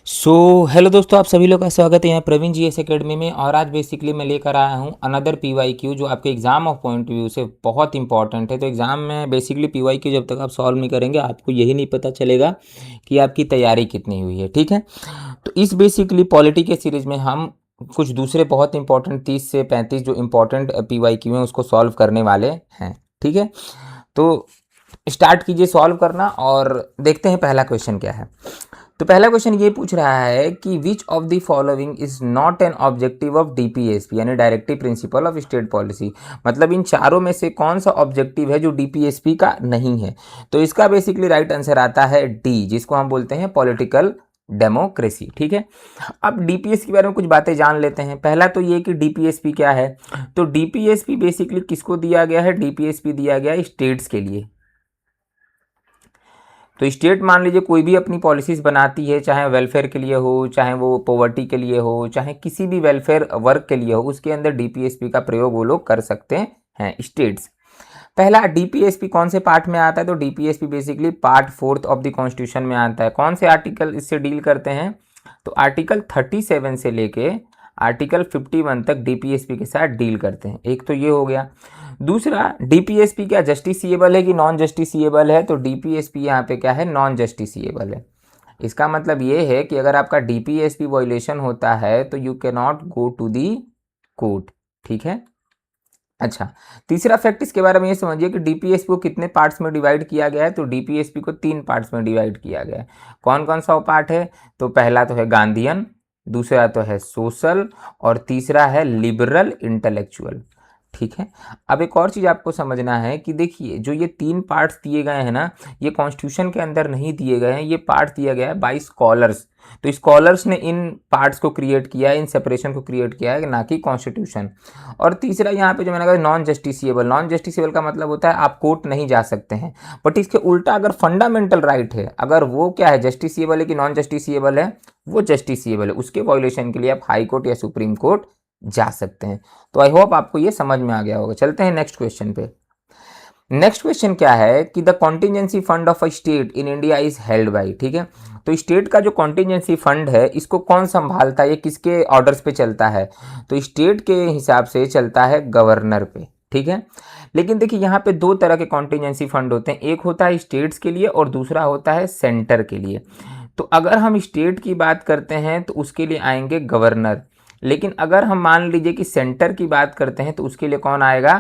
Hello दोस्तों, आप सभी लोग का स्वागत है यहाँ प्रवीण जी एस एकेडमी में। और आज बेसिकली मैं लेकर आया हूँ अनदर PYQ जो आपके एग्जाम ऑफ पॉइंट व्यू से बहुत इंपॉर्टेंट है। तो एग्जाम में बेसिकली PYQ जब तक आप सॉल्व नहीं करेंगे आपको यही नहीं पता चलेगा कि आपकी तैयारी कितनी हुई है। ठीक है, तो इस बेसिकली पॉलिटी के सीरीज में हम कुछ दूसरे बहुत इंपॉर्टेंट 30 से 35 जो इंपॉर्टेंट PYQ हैं उसको सॉल्व करने वाले हैं। ठीक है, तो स्टार्ट कीजिए सॉल्व करना और देखते हैं पहला क्वेश्चन क्या है। तो पहला क्वेश्चन ये पूछ रहा है कि which of the following is not an objective of DPSP यानी directive principle of state policy. मतलब इन चारों में से कौन सा ऑब्जेक्टिव है जो DPSP का नहीं है। तो इसका बेसिकली राइट आंसर आता है डी, जिसको हम बोलते हैं पॉलिटिकल डेमोक्रेसी। ठीक है, अब DPSP के बारे में कुछ बातें जान लेते हैं। पहला तो ये कि DPSP क्या है। तो DPSP बेसिकली किसको दिया गया है? DPSP दिया गया है स्टेट्स के लिए। तो स्टेट मान लीजिए कोई भी अपनी पॉलिसीज बनाती है, चाहे वेलफेयर के लिए हो, चाहे वो पॉवर्टी के लिए हो, चाहे किसी भी वेलफेयर वर्क के लिए हो, उसके अंदर DPSP का प्रयोग वो लोग कर सकते हैं स्टेट्स। पहला DPSP कौन से पार्ट में आता है? तो DPSP basically part 4 of the constitution में आता है। कौन से आर्टिकल इससे डील करते हैं? तो आर्टिकल 37 से लेके आर्टिकल 51 तक DPSP के साथ डील करते हैं। एक तो ये हो गया। दूसरा, DPSP क्या जस्टिसिएबल है कि नॉन जस्टिसिएबल है? तो DPSP यहाँ पे क्या है? नॉन जस्टिसिएबल है। इसका मतलब ये है कि अगर आपका DPSP वायलेशन होता है तो you can not go to the court. ठीक है, अच्छा। तीसरा फैक्ट इसके बारे में ये समझिए कि DPSP को कितने पार्ट्स में डिवाइड किया गया है। तो DPSP को 3 पार्ट्स में डिवाइड किया गया है। कौन कौन सा वो पार्ट है? तो पहला तो है गांधीयन, दूसरा तो है सोशल और तीसरा है लिबरल इंटेलेक्चुअल। ठीक है, अब एक और चीज़ आपको समझना है कि देखिए जो ये 3 पार्ट्स दिए गए हैं ना, ये कॉन्स्टिट्यूशन के अंदर नहीं दिए गए हैं, ये पार्ट दिया गया है बाय स्कॉलर्स। तो स्कॉलर्स ने इन पार्ट्स को क्रिएट किया है, इन सेपरेशन को क्रिएट किया है, ना कि कॉन्स्टिट्यूशन। और तीसरा यहाँ पे जो मैंने कहा नॉन जस्टिसिएबल, नॉन जस्टिसिएबल का मतलब होता है आप कोर्ट नहीं जा सकते हैं। बट इसके उल्टा अगर फंडामेंटल राइट है, अगर वो क्या है जस्टिसिएबल है कि नॉन जस्टिसिएबल है, वो जस्टिसिएबल है, उसके वायलेशन के लिए आप हाई कोर्ट या सुप्रीम कोर्ट जा सकते हैं। तो आई होप आपको ये समझ में आ गया होगा। चलते हैं नेक्स्ट क्वेश्चन पे। नेक्स्ट क्वेश्चन क्या है कि the contingency fund of a state in India is held by. ठीक है, तो स्टेट का जो कॉन्टिजेंसी फंड है इसको कौन संभालता है, ये किसके ऑर्डर्स पे चलता है? तो स्टेट के हिसाब से चलता है गवर्नर पे। ठीक है, लेकिन देखिए यहाँ पे 2 तरह के कॉन्टिजेंसी फंड होते हैं, एक होता है स्टेट्स के लिए और दूसरा होता है सेंटर के लिए। तो अगर हम स्टेट की बात करते हैं तो उसके लिए आएंगे गवर्नर, लेकिन अगर हम मान लीजिए कि सेंटर की बात करते हैं तो उसके लिए कौन आएगा?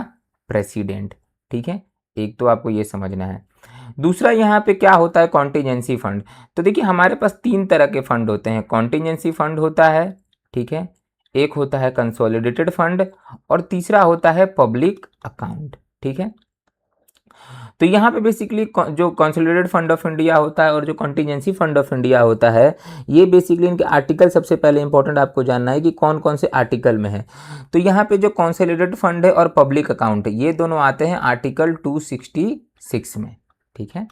प्रेसिडेंट। ठीक है, एक तो आपको ये समझना है। दूसरा यहाँ पे क्या होता है? Contingency fund. तो देखिए हमारे पास 3 तरह के फंड होते हैं। कॉन्टिजेंसी फंड होता है, ठीक है, एक होता है कंसोलिडेटेड फंड और तीसरा होता है पब्लिक अकाउंट। ठीक है, तो यहाँ पे बेसिकली जो कंसोलिडेटेड फंड ऑफ इंडिया होता है और जो कॉन्टिजेंसी फंड ऑफ इंडिया होता है, ये बेसिकली इनके आर्टिकल सबसे पहले इंपॉर्टेंट आपको जानना है कि कौन कौन से आर्टिकल में है। तो यहाँ पे जो कंसोलिडेटेड फंड है और पब्लिक अकाउंट है, ये दोनों आते हैं आर्टिकल 266 में। ठीक है,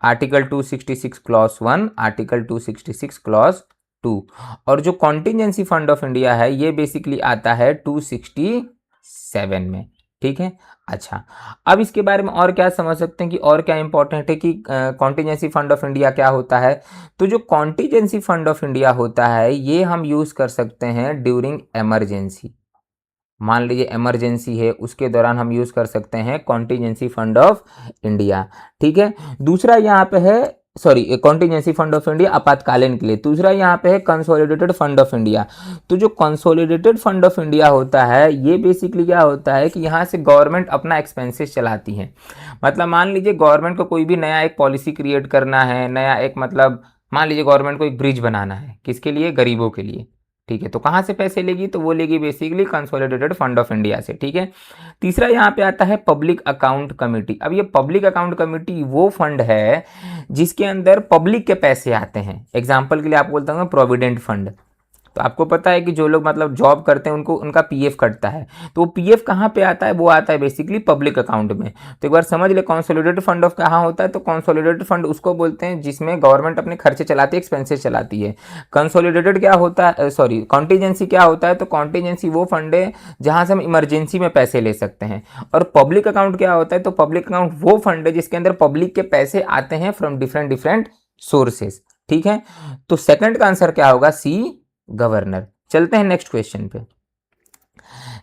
आर्टिकल 266 क्लॉज 1, आर्टिकल 266 क्लॉज 2। और जो कॉन्टिजेंसी फंड ऑफ इंडिया है ये बेसिकली आता है 267 में। ठीक है, अच्छा। अब इसके बारे में और क्या समझ सकते हैं कि और क्या इंपॉर्टेंट है कि कॉन्टिजेंसी फंड ऑफ इंडिया क्या होता है। तो जो कॉन्टिजेंसी फंड ऑफ इंडिया होता है ये हम यूज कर सकते हैं ड्यूरिंग इमरजेंसी। मान लीजिए इमरजेंसी है, उसके दौरान हम यूज कर सकते हैं कॉन्टिजेंसी फंड ऑफ इंडिया। ठीक है, दूसरा यहाँ पे है, sorry, contingency fund of India आपातकालीन के लिए। दूसरा यहाँ पे है कंसोलिडेटेड फंड ऑफ इंडिया। तो जो कंसोलिडेटेड फंड ऑफ इंडिया होता है ये बेसिकली क्या होता है कि यहाँ से गवर्नमेंट अपना एक्सपेंसेस चलाती है। मतलब मान लीजिए गवर्नमेंट को कोई भी नया एक पॉलिसी क्रिएट करना है, नया एक मतलब मान लीजिए गवर्नमेंट को एक ब्रिज बनाना है, किसके लिए? गरीबों के लिए। ठीक है, तो कहाँ से पैसे लेगी? तो वो लेगी basically consolidated fund of India से। ठीक है, तीसरा यहाँ पे आता है पब्लिक अकाउंट कमेटी। अब ये पब्लिक अकाउंट कमेटी वो फंड है जिसके अंदर पब्लिक के पैसे आते हैं। एग्जाम्पल के लिए आपको बोलता हूँ प्रोविडेंट फंड। तो आपको पता है कि जो लोग मतलब जॉब करते हैं उनको उनका पीएफ कटता है, तो वो पीएफ कहाँ पे आता है? वो आता है बेसिकली पब्लिक अकाउंट में। तो एक बार समझ ले कंसोलिडेटेड फंड ऑफ कहाँ होता है। तो कंसोलिडेटेड फंड उसको बोलते हैं जिसमें गवर्नमेंट अपने खर्चे चलाती है, एक्सपेंसेस चलाती है। कंसोलिडेटेड क्या होता है, सॉरी, कॉन्टिजेंसी क्या होता है? तो कॉन्टिजेंसी वो फंड है जहाँ से हम इमरजेंसी में पैसे ले सकते हैं। और पब्लिक अकाउंट क्या होता है? तो पब्लिक अकाउंट वो फंड है जिसके अंदर पब्लिक के पैसे आते हैं फ्रॉम डिफरेंट डिफरेंट सोर्सेस। ठीक है, तो सेकंड का आंसर क्या होगा, सी गवर्नर। चलते हैं नेक्स्ट क्वेश्चन पे।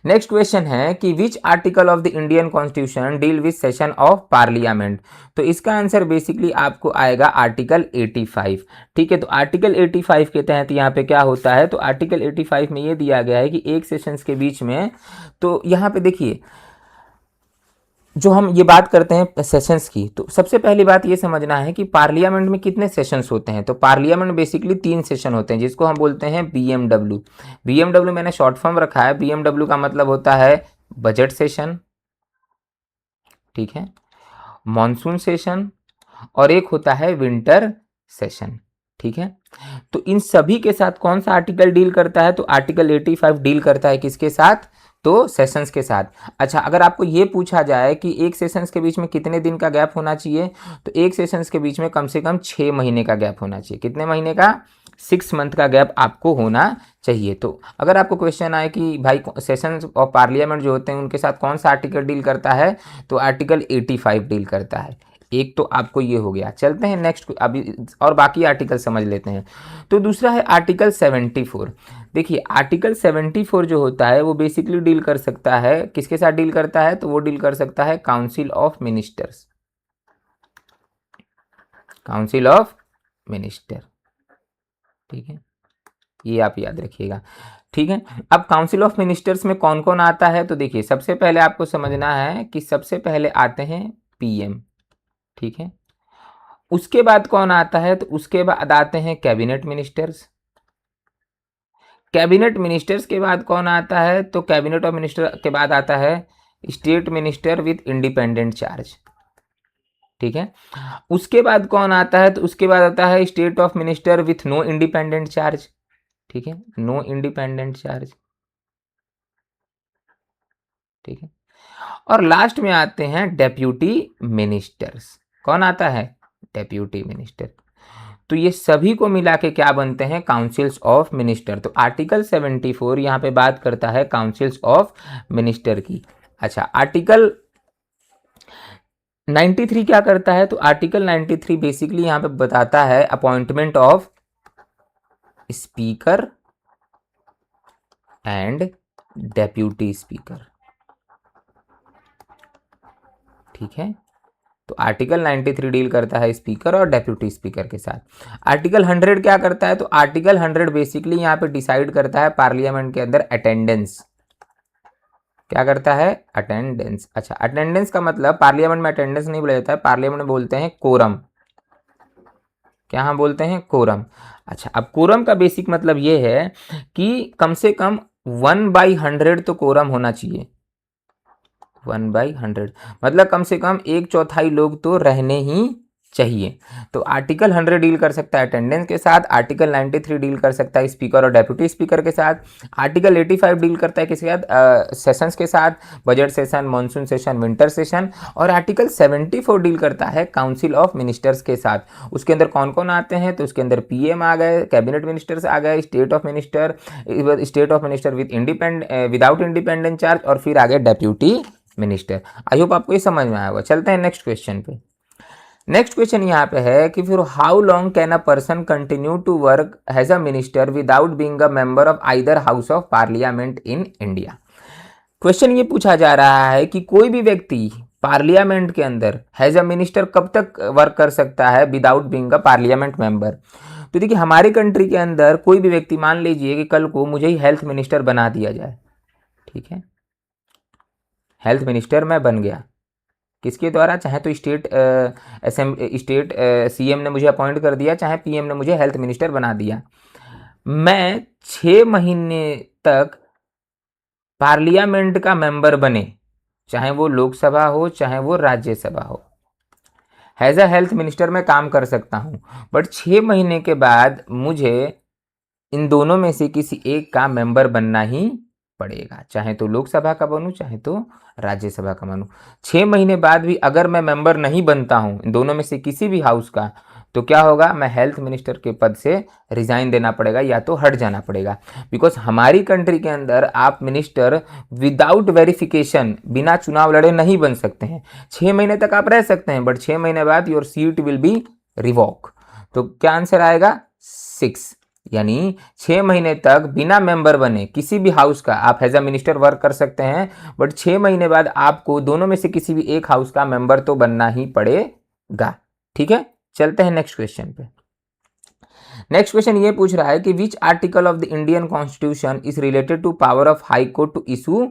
नेक्स्ट क्वेश्चन है कि which article of the Indian constitution deal with session of parliament. तो इसका आंसर बेसिकली आपको आएगा आर्टिकल 85। ठीक है, तो आर्टिकल 85 के तहत यहाँ पे क्या होता है, तो आर्टिकल 85 में ये दिया गया है कि एक सेशंस के बीच में, तो यहाँ पे देखिए जो हम ये बात करते हैं सेशंस की, तो सबसे पहली बात ये समझना है कि पार्लियामेंट में कितने सेशंस होते हैं। तो पार्लियामेंट में बेसिकली 3 सेशन होते हैं जिसको हम बोलते हैं बीएमडब्ल्यू। बीएमडब्ल्यू मैंने शॉर्ट फॉर्म रखा है, बीएमडब्ल्यू का मतलब होता है बजट सेशन, ठीक है, मॉनसून सेशन, और एक होता है विंटर सेशन। ठीक है, तो इन सभी के साथ कौन सा आर्टिकल डील करता है, तो आर्टिकल 85 डील करता है किसके साथ, तो सेशंस के साथ। अच्छा, अगर आपको ये पूछा जाए कि एक सेशंस के बीच में कितने दिन का गैप होना चाहिए, तो एक सेशंस के बीच में कम से कम 6 महीने का गैप होना चाहिए। कितने महीने का, 6 मंथ का गैप आपको होना चाहिए। तो अगर आपको क्वेश्चन आए कि भाई सेशंस ऑफ पार्लियामेंट जो होते हैं उनके साथ कौन सा आर्टिकल डील करता है, तो आर्टिकल 85 डील करता है। एक तो आपको ये हो गया। चलते हैं नेक्स्ट, अभी और बाकी आर्टिकल समझ लेते हैं। तो दूसरा है आर्टिकल 74। देखिए आर्टिकल 74 जो होता है वो बेसिकली डील कर सकता है, किसके साथ डील करता है, तो वो डील कर सकता है council of ministers, council of minister. ठीक है, ये आप याद रखिएगा। ठीक है, अब काउंसिल ऑफ मिनिस्टर्स में कौन कौन आता है, तो देखिए सबसे पहले आपको समझना है कि सबसे पहले आते हैं पीएम। ठीक है, उसके बाद कौन आता है, तो उसके बाद आते हैं कैबिनेट मिनिस्टर्स। कैबिनेट मिनिस्टर्स के बाद कौन आता है, तो कैबिनेट ऑफ मिनिस्टर के बाद आता है state minister with independent charge. ठीक है, उसके बाद कौन आता है, तो उसके बाद आता है state of minister with no independent charge. ठीक है, नो इंडिपेंडेंट चार्ज। ठीक है, और लास्ट में आते हैं डेप्यूटी मिनिस्टर्स। कौन आता है, डेप्यूटी मिनिस्टर। तो ये सभी को मिला के क्या बनते हैं, काउंसिल्स ऑफ मिनिस्टर। तो आर्टिकल 74 यहाँ पे बात करता है काउंसिल्स ऑफ मिनिस्टर की। अच्छा, आर्टिकल 93 क्या करता है, तो आर्टिकल 93 बेसिकली यहाँ पे बताता है appointment of speaker and deputy speaker. ठीक है, तो आर्टिकल 93 डील करता है स्पीकर और डेप्यूटी स्पीकर के साथ। आर्टिकल 100 क्या करता है, तो आर्टिकल 100 बेसिकली यहाँ पे डिसाइड करता है पार्लियामेंट के अंदर अटेंडेंस। क्या करता है, अटेंडेंस। अच्छा, अटेंडेंस का मतलब पार्लियामेंट में अटेंडेंस नहीं बोला जाता है, पार्लियामेंट में बोलते हैं कोरम। क्या हम बोलते हैं, कोरम। अच्छा, अब कोरम का बेसिक मतलब ये है कि कम से कम 1/100 तो कोरम होना चाहिए। 1/100 मतलब कम से कम 1/4 लोग तो रहने ही चाहिए। तो आर्टिकल 100 डील कर सकता है अटेंडेंस के साथ, आर्टिकल 93 डील कर सकता है स्पीकर और डेप्यूटी स्पीकर के साथ, आर्टिकल 85 डील करता है किसके साथ, सेशंस के साथ, budget session, monsoon session, winter session, और आर्टिकल 74 डील करता है काउंसिल ऑफ मिनिस्टर्स के साथ। उसके अंदर कौन कौन आते हैं, तो उसके अंदर पीएम आ गए, कैबिनेट मिनिस्टर्स आ गए, state of minister without independent charge, और फिर आ गए डेप्यूटी मिनिस्टर। आई होप आपको ये समझ में आया होगा। चलते हैं नेक्स्ट क्वेश्चन पे। नेक्स्ट क्वेश्चन यहाँ पे है कि फिर how long can a person continue to work as a minister without being a member of either house of parliament in India. Question ये पूछा जा रहा है कि कोई भी व्यक्ति पार्लियामेंट के अंदर एज अ मिनिस्टर कब तक वर्क कर सकता है विदाउट बीइंग अ पार्लियामेंट मेंबर। तो देखिए हमारे कंट्री के अंदर कोई भी व्यक्ति, मान लीजिए कि कल को मुझे ही हेल्थ मिनिस्टर बना दिया जाए। ठीक है, हेल्थ मिनिस्टर मैं बन गया, किसके द्वारा, चाहे तो स्टेट सीएम ने मुझे अपॉइंट कर दिया, चाहे पीएम ने मुझे हेल्थ मिनिस्टर बना दिया। मैं 6 महीने तक पार्लियामेंट का मेंबर बने, चाहे वो लोकसभा हो चाहे वो राज्यसभा हो, एज अ हेल्थ मिनिस्टर मैं काम कर सकता हूँ। बट 6 महीने के बाद मुझे इन दोनों में से किसी एक का मेंबर बनना ही पड़ेगा, चाहे तो लोकसभा का बनूं चाहे तो राज्यसभा का बनूं। 6 महीने बाद भी अगर मैं मेंबर नहीं बनता हूं इन दोनों में से किसी भी हाउस का, तो क्या होगा, मैं हेल्थ मिनिस्टर के पद से रिजाइन देना पड़ेगा या तो हट जाना पड़ेगा। बिकॉज हमारी कंट्री के अंदर आप मिनिस्टर विदाउट वेरिफिकेशन, बिना चुनाव लड़े नहीं बन सकते हैं। 6 महीने तक आप रह सकते हैं, बट 6 महीने बाद your seat will be revoke. तो क्या आंसर आएगा 6। यानी 6 महीने तक बिना मेंबर बने किसी भी हाउस का आप एज अ मिनिस्टर वर्क कर सकते हैं, बट 6 महीने बाद आपको दोनों में से किसी भी एक हाउस का मेंबर तो बनना ही पड़ेगा। ठीक है, चलते हैं नेक्स्ट क्वेश्चन पे। नेक्स्ट क्वेश्चन ये पूछ रहा है कि which article of the Indian constitution is related to power of high court to issue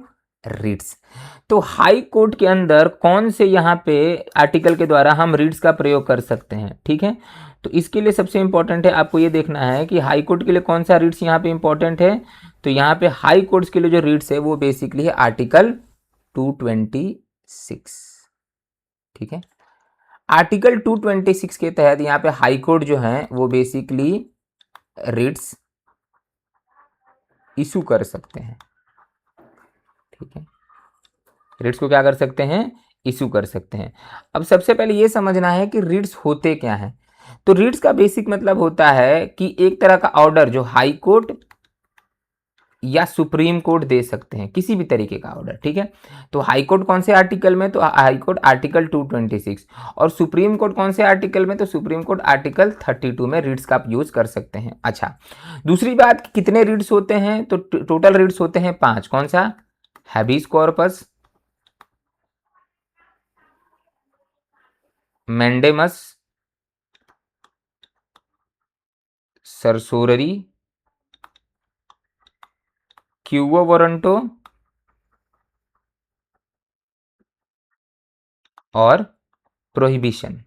writs. तो हाई कोर्ट के अंदर कौन से यहाँ पे आर्टिकल के द्वारा हम रिट्स का प्रयोग कर सकते हैं। ठीक है, तो इसके लिए सबसे इंपॉर्टेंट है आपको ये देखना है कि हाई कोर्ट के लिए कौन सा रिट्स यहाँ पे इंपॉर्टेंट है। तो यहाँ पे हाई कोर्ट्स के लिए जो रिट्स है वो बेसिकली है आर्टिकल 226। ठीक है, आर्टिकल 226 के तहत यहाँ पे हाई कोर्ट जो है वो बेसिकली रिट्स इशू कर सकते हैं। ठीक है, रिट्स को क्या कर सकते हैं, इशू कर सकते हैं। अब सबसे पहले ये समझना है कि रिट्स होते क्या हैं। तो रिट्स का बेसिक मतलब होता है कि एक तरह का ऑर्डर जो हाई कोर्ट या सुप्रीम कोर्ट दे सकते हैं, किसी भी तरीके का ऑर्डर। ठीक है, तो हाई कोर्ट कौन से आर्टिकल में, तो हाई कोर्ट आर्टिकल 226, और सुप्रीम कोर्ट कौन से आर्टिकल में, तो सुप्रीम कोर्ट आर्टिकल 32 में रिट्स का आप यूज कर सकते हैं। अच्छा, दूसरी बात, कितने रिट्स होते हैं, तो टोटल रिट्स होते हैं 5। कौन सा, हैबिस कॉर्पस, मैंडेमस, सरसोररी, क्यूवो वारंटो और प्रोहिबिशन।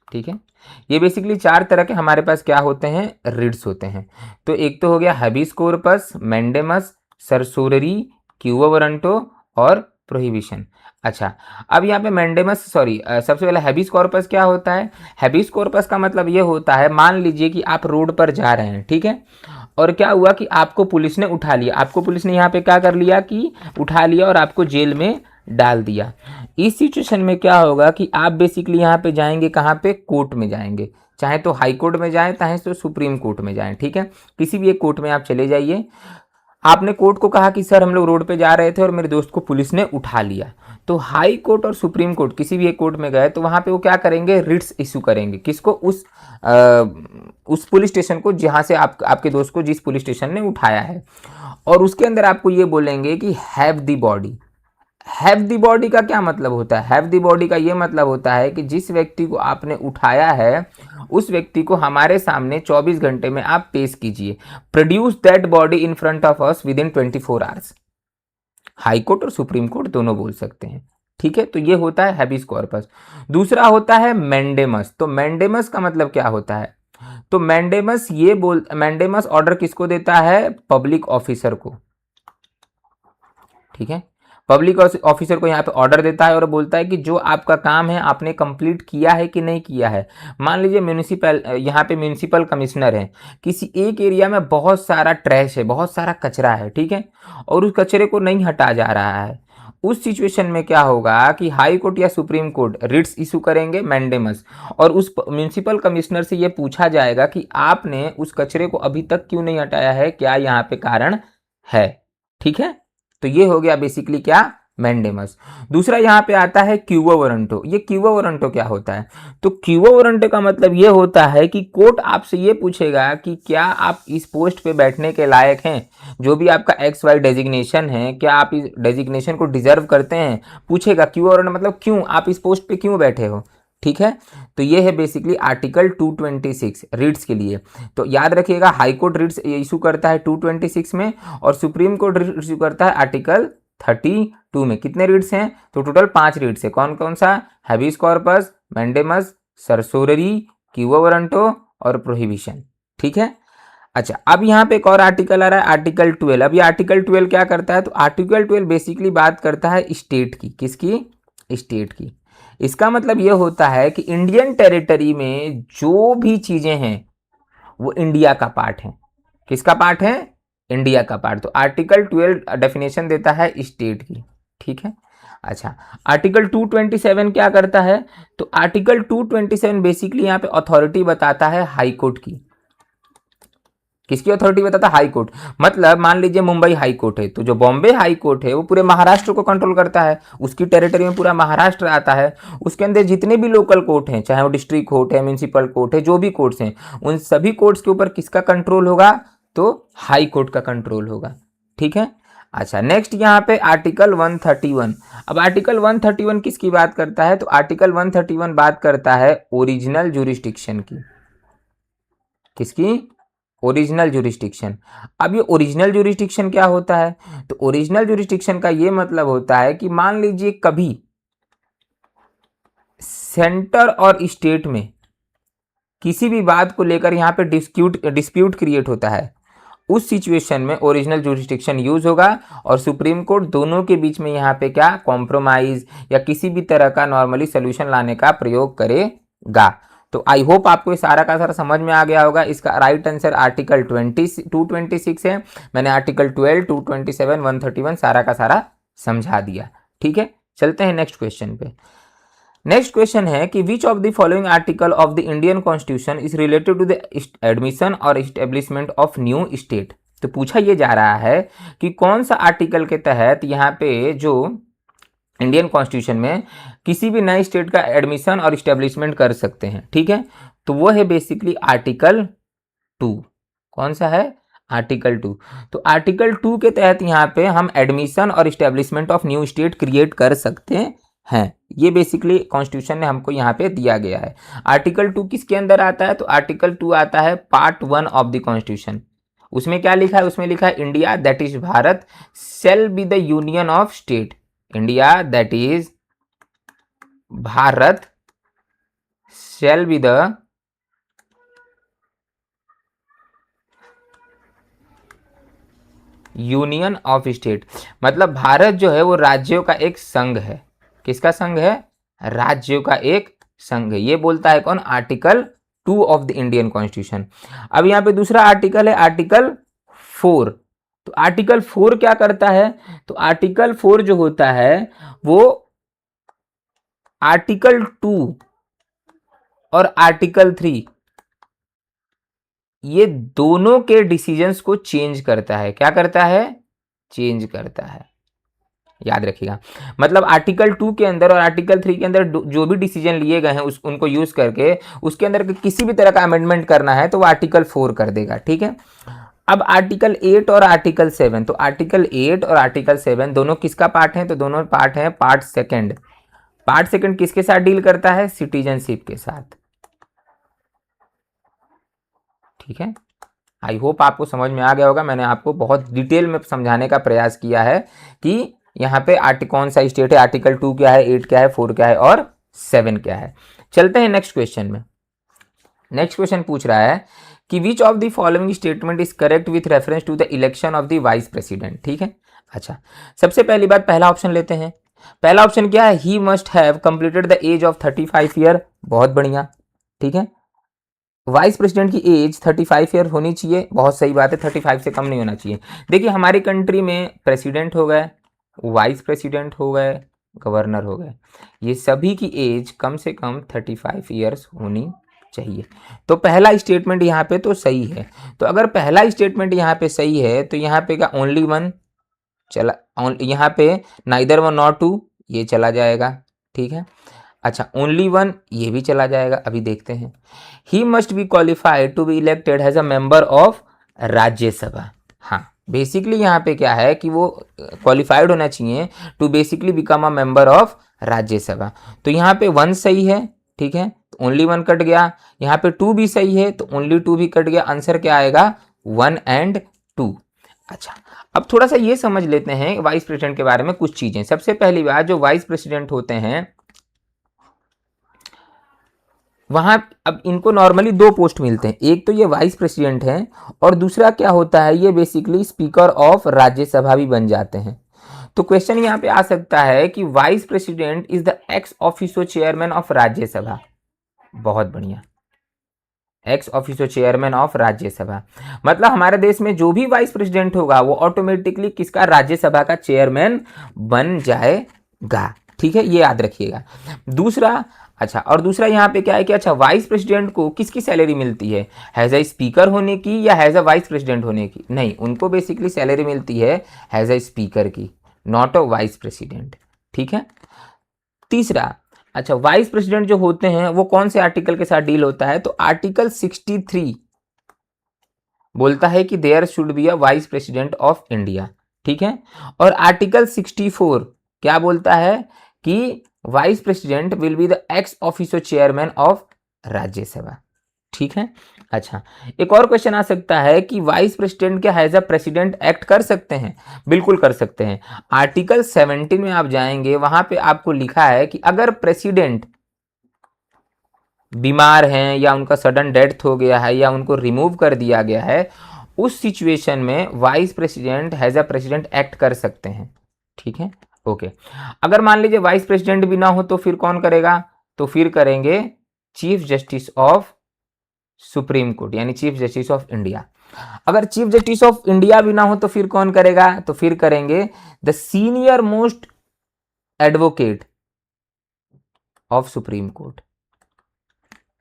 ठीक है, ये बेसिकली 4 तरह के हमारे पास क्या होते हैं, रिट्स होते हैं। तो एक तो हो गया हैबिस कॉर्पस, मैंडेमस, सरसोररी, क्यूवो वारंटो और प्रोहिबिशन। अच्छा, अब यहाँ पे मैंडेमस सबसे पहले हैबिस कॉर्पस क्या होता है। हैबिस कॉर्पस का मतलब ये होता है, मान लीजिए कि आप रोड पर जा रहे हैं, ठीक है, और क्या हुआ कि आपको पुलिस ने उठा लिया, आपको पुलिस ने यहाँ पे क्या कर लिया कि उठा लिया और आपको जेल में डाल दिया। इस सिचुएशन में क्या होगा कि आप बेसिकली यहाँ पे जाएंगे, कहाँ पे, कोर्ट में जाएंगे, चाहे तो हाई कोर्ट में जाएं चाहे तो सुप्रीम कोर्ट में जाएं। ठीक है, किसी भी एक कोर्ट में आप चले जाइए। आपने कोर्ट को कहा कि सर हम लोग रोड पे जा रहे थे और मेरे दोस्त को पुलिस ने उठा लिया। तो हाई कोर्ट और सुप्रीम कोर्ट किसी भी एक कोर्ट में गए तो वहां पे वो क्या करेंगे, रिट्स इशू करेंगे। किसको, उस पुलिस स्टेशन को जहां से आपके दोस्त को जिस पुलिस स्टेशन ने उठाया है, और उसके अंदर आपको ये बोलेंगे कि have the body. Have the body का क्या मतलब होता है, हैव द बॉडी का ये मतलब होता है कि जिस व्यक्ति को आपने उठाया है उस व्यक्ति को हमारे सामने 24 घंटे में आप पेश कीजिए। Produce that body in front of us with in 24 hours. High court और सुप्रीम कोर्ट दोनों बोल सकते हैं। ठीक है, तो ये होता है हैबिस कॉर्पस। दूसरा होता है मैंडेमस। तो मैंडेमस का मतलब क्या होता है, तो मैंडेमस ऑर्डर किसको देता है, पब्लिक ऑफिसर को। ठीक है, पब्लिक ऑफिसर को यहाँ पे ऑर्डर देता है और बोलता है कि जो आपका काम है आपने कंप्लीट किया है कि नहीं किया है। मान लीजिए यहाँ पे म्यूनिसिपल कमिश्नर है, किसी एक एरिया में बहुत सारा ट्रैश है, बहुत सारा कचरा है, ठीक है, और उस कचरे को नहीं हटा जा रहा है। उस सिचुएशन में क्या होगा कि हाई कोर्ट या सुप्रीम कोर्ट रिट्स इशू करेंगे, मैंडेमस, और उस म्यूनिसिपल कमिश्नर से ये पूछा जाएगा कि आपने उस कचरे को अभी तक क्यों नहीं हटाया है, क्या यहाँ पे कारण है। ठीक है, तो ये हो गया बेसिकली क्या, मैंडेमस। दूसरा यहाँ पे आता है क्यूवो वारंटो। ये क्यूवो वारंटो क्या होता है, तो क्यूवो वारंटो का मतलब ये होता है कि कोर्ट आपसे ये पूछेगा कि क्या आप इस पोस्ट पे बैठने के लायक हैं, जो भी आपका XY डेजिग्नेशन है, क्या आप इस डेजिग्नेशन को डिजर्व करते हैं, पूछेगा। क्यूवो वारंटो मतलब क्यों आप इस पोस्ट पे क्यों बैठे हो। ठीक है, तो ये है बेसिकली आर्टिकल 226 रिट्स के लिए। तो याद रखिएगा, हाई कोर्ट रिट्स इशू करता है 226 में, और सुप्रीम कोर्ट रिट्स इशू करता है आर्टिकल 32 में। कितने रिट्स हैं, तो टोटल 5 रिट्स है। कौन कौन सा, हैबिस कॉर्पस, मैंडेमस, सरसोररी, क्यूवो वारंटो और प्रोहिबिशन। ठीक है, अच्छा, अब यहाँ पे एक और आर्टिकल आ रहा है, आर्टिकल 12। अब ये आर्टिकल 12 क्या करता है, तो आर्टिकल 12 बेसिकली बात करता है स्टेट की। किसकी, स्टेट की। इसका मतलब ये होता है कि इंडियन टेरिटरी में जो भी चीजें हैं वो इंडिया का पार्ट है। किसका पार्ट है, इंडिया का पार्ट। तो आर्टिकल 12 डेफिनेशन देता है स्टेट की। ठीक है, अच्छा, आर्टिकल 227 क्या करता है, तो आर्टिकल 227 बेसिकली यहाँ पे अथॉरिटी बताता है हाई कोर्ट की। किसकी अथॉरिटी बताता है? High court. मतलब मान लीजिए मुंबई हाई कोर्ट है, तो जो बॉम्बे हाई कोर्ट है वो पूरे महाराष्ट्र को कंट्रोल करता है, उसकी टेरिटरी में पूरा महाराष्ट्र आता है। उसके अंदर जितने भी लोकल कोर्ट हैं, चाहे वो डिस्ट्रिक्ट कोर्ट है, म्यूनिसिपल कोर्ट है, जो भी कोर्ट्स हैं, उन सभी कोर्ट्स के ऊपर किसका कंट्रोल होगा? तो हाई कोर्ट का कंट्रोल होगा। ठीक है। अच्छा, नेक्स्ट यहाँ पे आर्टिकल 131। अब आर्टिकल 131 किसकी बात करता है? तो आर्टिकल 131 बात करता है ओरिजिनल जुरिस्डिक्शन की। किसकी? Original jurisdiction. अब ये ओरिजिनल जुरिस्डिक्शन क्या होता है? तो ओरिजिनल जुरिस्डिक्शन का ये मतलब होता है कि मान लीजिए कभी सेंटर और स्टेट में किसी भी बात को लेकर यहाँ पे डिस्प्यूट क्रिएट होता है, उस सिचुएशन में ओरिजिनल जुरिस्डिक्शन यूज होगा और सुप्रीम कोर्ट दोनों के बीच में यहाँ पे क्या कॉम्प्रोमाइज या किसी भी तरह का नॉर्मली सोल्यूशन लाने का प्रयोग करेगा। तो आई होप आपको ये सारा का सारा समझ में आ गया होगा। इसका राइट आंसर आर्टिकल 226 है। मैंने आर्टिकल 12, 227, 131 सारा का सारा समझा दिया। ठीक है, चलते हैं नेक्स्ट क्वेश्चन पे। नेक्स्ट क्वेश्चन है कि which of the following article of the Indian constitution is related to the admission और इस्टेब्लिशमेंट ऑफ न्यू स्टेट। तो पूछा यह जा रहा है कि कौन सा आर्टिकल के तहत यहाँ पे जो इंडियन कॉन्स्टिट्यूशन में किसी भी नए स्टेट का एडमिशन और इस्टेब्लिशमेंट कर सकते हैं। ठीक है, तो वो है बेसिकली आर्टिकल 2। कौन सा है? आर्टिकल 2। तो आर्टिकल 2 के तहत यहाँ पे हम एडमिशन और establishment of new state create कर सकते हैं। ये बेसिकली कॉन्स्टिट्यूशन ने हमको यहाँ पे दिया गया है। आर्टिकल 2 किसके अंदर आता है? तो आर्टिकल 2 आता है पार्ट 1 ऑफ द कॉन्स्टिट्यूशन। उसमें क्या लिखा है? उसमें लिखा है India that is Bharat shall be the union of state. India that is Bharat shall be the union of state. मतलब भारत जो है वो राज्यों का एक संघ है। किसका संघ है? राज्यों का एक संघ है। ये बोलता है कौन? Article 2 of the Indian constitution. अब यहाँ पे दूसरा आर्टिकल है आर्टिकल 4। तो आर्टिकल 4 क्या करता है? तो आर्टिकल 4 जो होता है वो आर्टिकल 2 और आर्टिकल 3 ये दोनों के डिसीजंस को चेंज करता है। क्या करता है? चेंज करता है। याद रखिएगा। मतलब आर्टिकल 2 के अंदर और आर्टिकल 3 के अंदर जो भी डिसीजन लिए गए हैं उनको यूज करके उसके अंदर किसी भी तरह का अमेंडमेंट करना है तो वो आर्टिकल 4 कर देगा। ठीक है। अब आर्टिकल 8 और आर्टिकल 7। तो आर्टिकल 8 और आर्टिकल 7 दोनों किसका पार्ट है? तो दोनों पार्ट है पार्ट सेकंड। पार्ट सेकंड किसके साथ डील करता है? सिटीजनशिप के साथ। ठीक है, आई होप आपको समझ में आ गया होगा। मैंने आपको बहुत डिटेल में समझाने का प्रयास किया है कि यहाँ पे कौन सा स्टेट है, आर्टिकल 2 क्या है, 8 क्या है, 4 क्या है और 7 क्या है। चलते हैं नेक्स्ट क्वेश्चन में। नेक्स्ट क्वेश्चन पूछ रहा है कि which of the following statement is correct with reference to the election of the vice president. ठीक है। अच्छा, सबसे पहली बात पहला ऑप्शन लेते हैं। पहला ऑप्शन क्या है? He must have completed the age of 35 year. बहुत बढ़िया। ठीक है, वाइस प्रेसिडेंट की एज 35 ईयर होनी चाहिए। बहुत सही बात है, 35 से कम नहीं होना चाहिए। देखिए हमारी कंट्री में प्रेसिडेंट हो गए, वाइस प्रेसिडेंट हो गए, गवर्नर हो गए, ये सभी की एज कम से कम 35 ईयर्स होनी चाहिए। तो पहला स्टेटमेंट यहाँ पे तो सही है। तो अगर पहला स्टेटमेंट यहाँ पे सही है तो यहाँ पे का ओनली वन चला, यहाँ पे नाइदर वन नॉट टू ये चला जाएगा। ठीक है। अच्छा, ओनली वन ये भी चला जाएगा। अभी देखते हैं। He must be qualified to be elected as a member of Rajya Sabha. हाँ, बेसिकली यहाँ पे क्या है कि वो क्वालिफाइड होना चाहिए to basically become a member of Rajya Sabha. तो यहाँ पे वन सही है। ठीक है, तो ओनली वन कट गया। यहाँ पे टू भी सही है तो ओनली टू भी कट गया। आंसर क्या आएगा? 1 और 2। अच्छा, अब थोड़ा सा ये समझ लेते हैं वाइस प्रेसिडेंट के बारे में कुछ चीजें। सबसे पहली बात, जो वाइस प्रेसिडेंट होते हैं वहां अब इनको नॉर्मली 2 पोस्ट मिलते हैं। एक तो ये वाइस प्रेसिडेंट है और दूसरा क्या होता है, ये बेसिकली स्पीकर ऑफ राज्यसभा भी बन जाते हैं। तो क्वेश्चन यहाँ पे आ सकता है कि vice president is the ex officio chairman of Rajya Sabha. बहुत बढ़िया, x officio chairman of Rajya Sabha. मतलब हमारे देश में जो भी वाइस प्रेसिडेंट होगा वो ऑटोमेटिकली किसका? राज्यसभा का चेयरमैन बन जाएगा। ठीक है, ये याद रखिएगा। दूसरा, अच्छा, और दूसरा यहाँ पे क्या है कि अच्छा वाइस प्रेसिडेंट को किसकी सैलरी मिलती है, हैज़ अ स्पीकर होने की या हैज़ अ वाइस प्रेसिडेंट होने की? नहीं, उनको बेसिकली सैलरी मिलती है हैज़ अ स्पीकर की, नॉट अ वाइस प्रेसिडेंट। ठीक है। तीसरा, अच्छा वाइस प्रेसिडेंट जो होते हैं वो कौन से आर्टिकल के साथ डील होता है, तो आर्टिकल 63 बोलता है कि there should be a vice president of India. ठीक है। और आर्टिकल 64 क्या बोलता है कि vice president will be the ex officio chairman of Rajya Sabha. ठीक है। अच्छा, एक और क्वेश्चन आ सकता है कि वाइस प्रेसिडेंट क्या हैज अ प्रेसिडेंट एक्ट कर सकते हैं? बिल्कुल कर सकते हैं। आर्टिकल 17 में आप जाएंगे, वहां पे आपको लिखा है कि अगर प्रेसिडेंट बीमार हैं या उनका सडन डेथ हो गया है या उनको रिमूव कर दिया गया है, उस सिचुएशन में vice president has a president act कर सकते हैं। ठीक है। ओके। अगर मान लीजिए वाइस प्रेसिडेंट भी ना हो तो फिर कौन करेगा, तो फिर करेंगे chief justice of supreme court, यानी चीफ जस्टिस ऑफ इंडिया। अगर चीफ जस्टिस ऑफ इंडिया भी ना हो तो फिर कौन करेगा, तो फिर करेंगे the senior most advocate of supreme court.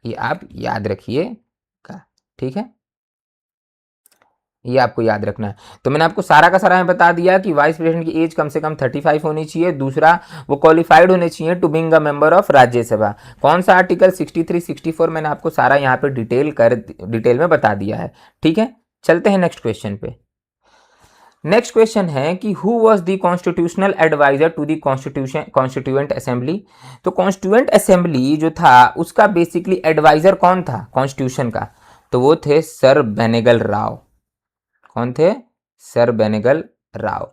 ये आप याद रखिएगा। ठीक है, ये आपको याद रखना है। तो मैंने आपको सारा का सारा बता दिया कि वाइस प्रेसिडेंट की एज कम से कम 35 होनी चाहिए। दूसरा, वो क्वालिफाइड होने चाहिए to being a member of Rajya Sabha. कौन सा आर्टिकल 63 64 मैंने आपको सारा यहाँ पे डिटेल में बता दिया है। ठीक है। चलते हैं नेक्स्ट क्वेश्चन पे। नेक्स्ट क्वेश्चन है कि who was the constitutional adviser to the constituent assembly. तो कॉन्स्टिट्यूएंट असेंबली जो था उसका बेसिकली एडवाइजर कौन था कॉन्स्टिट्यूशन का, तो वो थे सर बेनेगल राव। कौन थे, सर बेनेगल राव।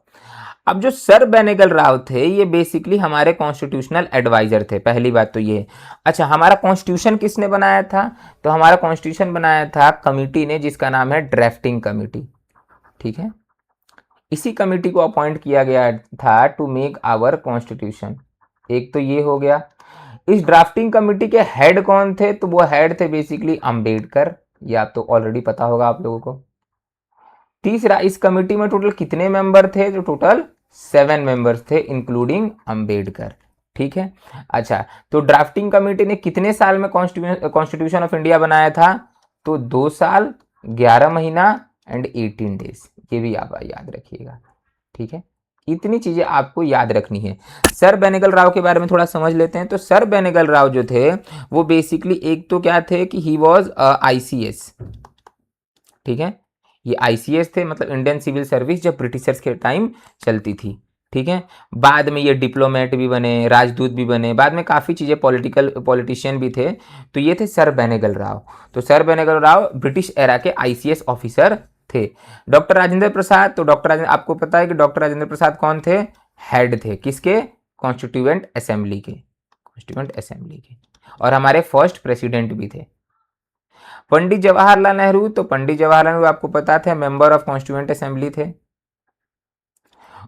अब जो सर बेनेगल राव थे ये बेसिकली हमारे कॉन्स्टिट्यूशनल एडवाइजर थे, पहली बात तो ये। अच्छा, हमारा कॉन्स्टिट्यूशन किसने बनाया था, तो हमारा कॉन्स्टिट्यूशन बनाया था कमिटी ने जिसका नाम है ड्राफ्टिंग कमिटी। ठीक है। इसी कमिटी को अपॉइंट किया गया था टू मेक आवर कॉन्स्टिट्यूशन। एक तो ये हो गया। इस ड्राफ्टिंग कमिटी के हेड कौन थे, तो वो हेड थे बेसिकली अंबेडकर। ये आप तो ऑलरेडी पता होगा आप लोगों को। तीसरा, इस कमिटी में टोटल कितने मेंबर थे, जो टोटल 7 मेंबर्स थे इंक्लूडिंग अंबेडकर। ठीक है। अच्छा, तो ड्राफ्टिंग कमेटी ने कितने साल में कॉन्स्टिट्यूशन ऑफ इंडिया बनाया था, तो 2 साल 11 महीना एंड 18 डेज। ये भी आप याद रखिएगा। ठीक है, इतनी चीजें आपको याद रखनी है। सर बेनेगल राव के बारे में थोड़ा समझ लेते हैं। तो सर बेनेगल राव जो थे वो बेसिकली एक तो क्या थे कि ही वॉज आईसीएस। ठीक है, ये आईसीएस थे, मतलब इंडियन सिविल सर्विस, जब ब्रिटिशर्स के टाइम चलती थी। ठीक है। बाद में ये डिप्लोमेट भी बने, राजदूत भी बने, बाद में काफ़ी चीज़ें पॉलिटिशियन भी थे। तो ये थे सर बेनेगल राव। तो sir Benegal Rao British era के आईसीएस ऑफिसर थे। डॉक्टर राजेंद्र प्रसाद, तो डॉक्टर राजेंद्र, आपको पता है कि डॉक्टर राजेंद्र प्रसाद कौन थे, हेड थे किसके, कॉन्स्टिट्यूएंट असेंबली के, कॉन्स्टिट्यूएंट असेंबली के, और हमारे फर्स्ट प्रेसिडेंट भी थे। पंडित जवाहरलाल नेहरू, तो पंडित जवाहरलाल नेहरू आपको पता थे मेंबर ऑफ कॉन्स्टिट्यूएंट असेंबली थे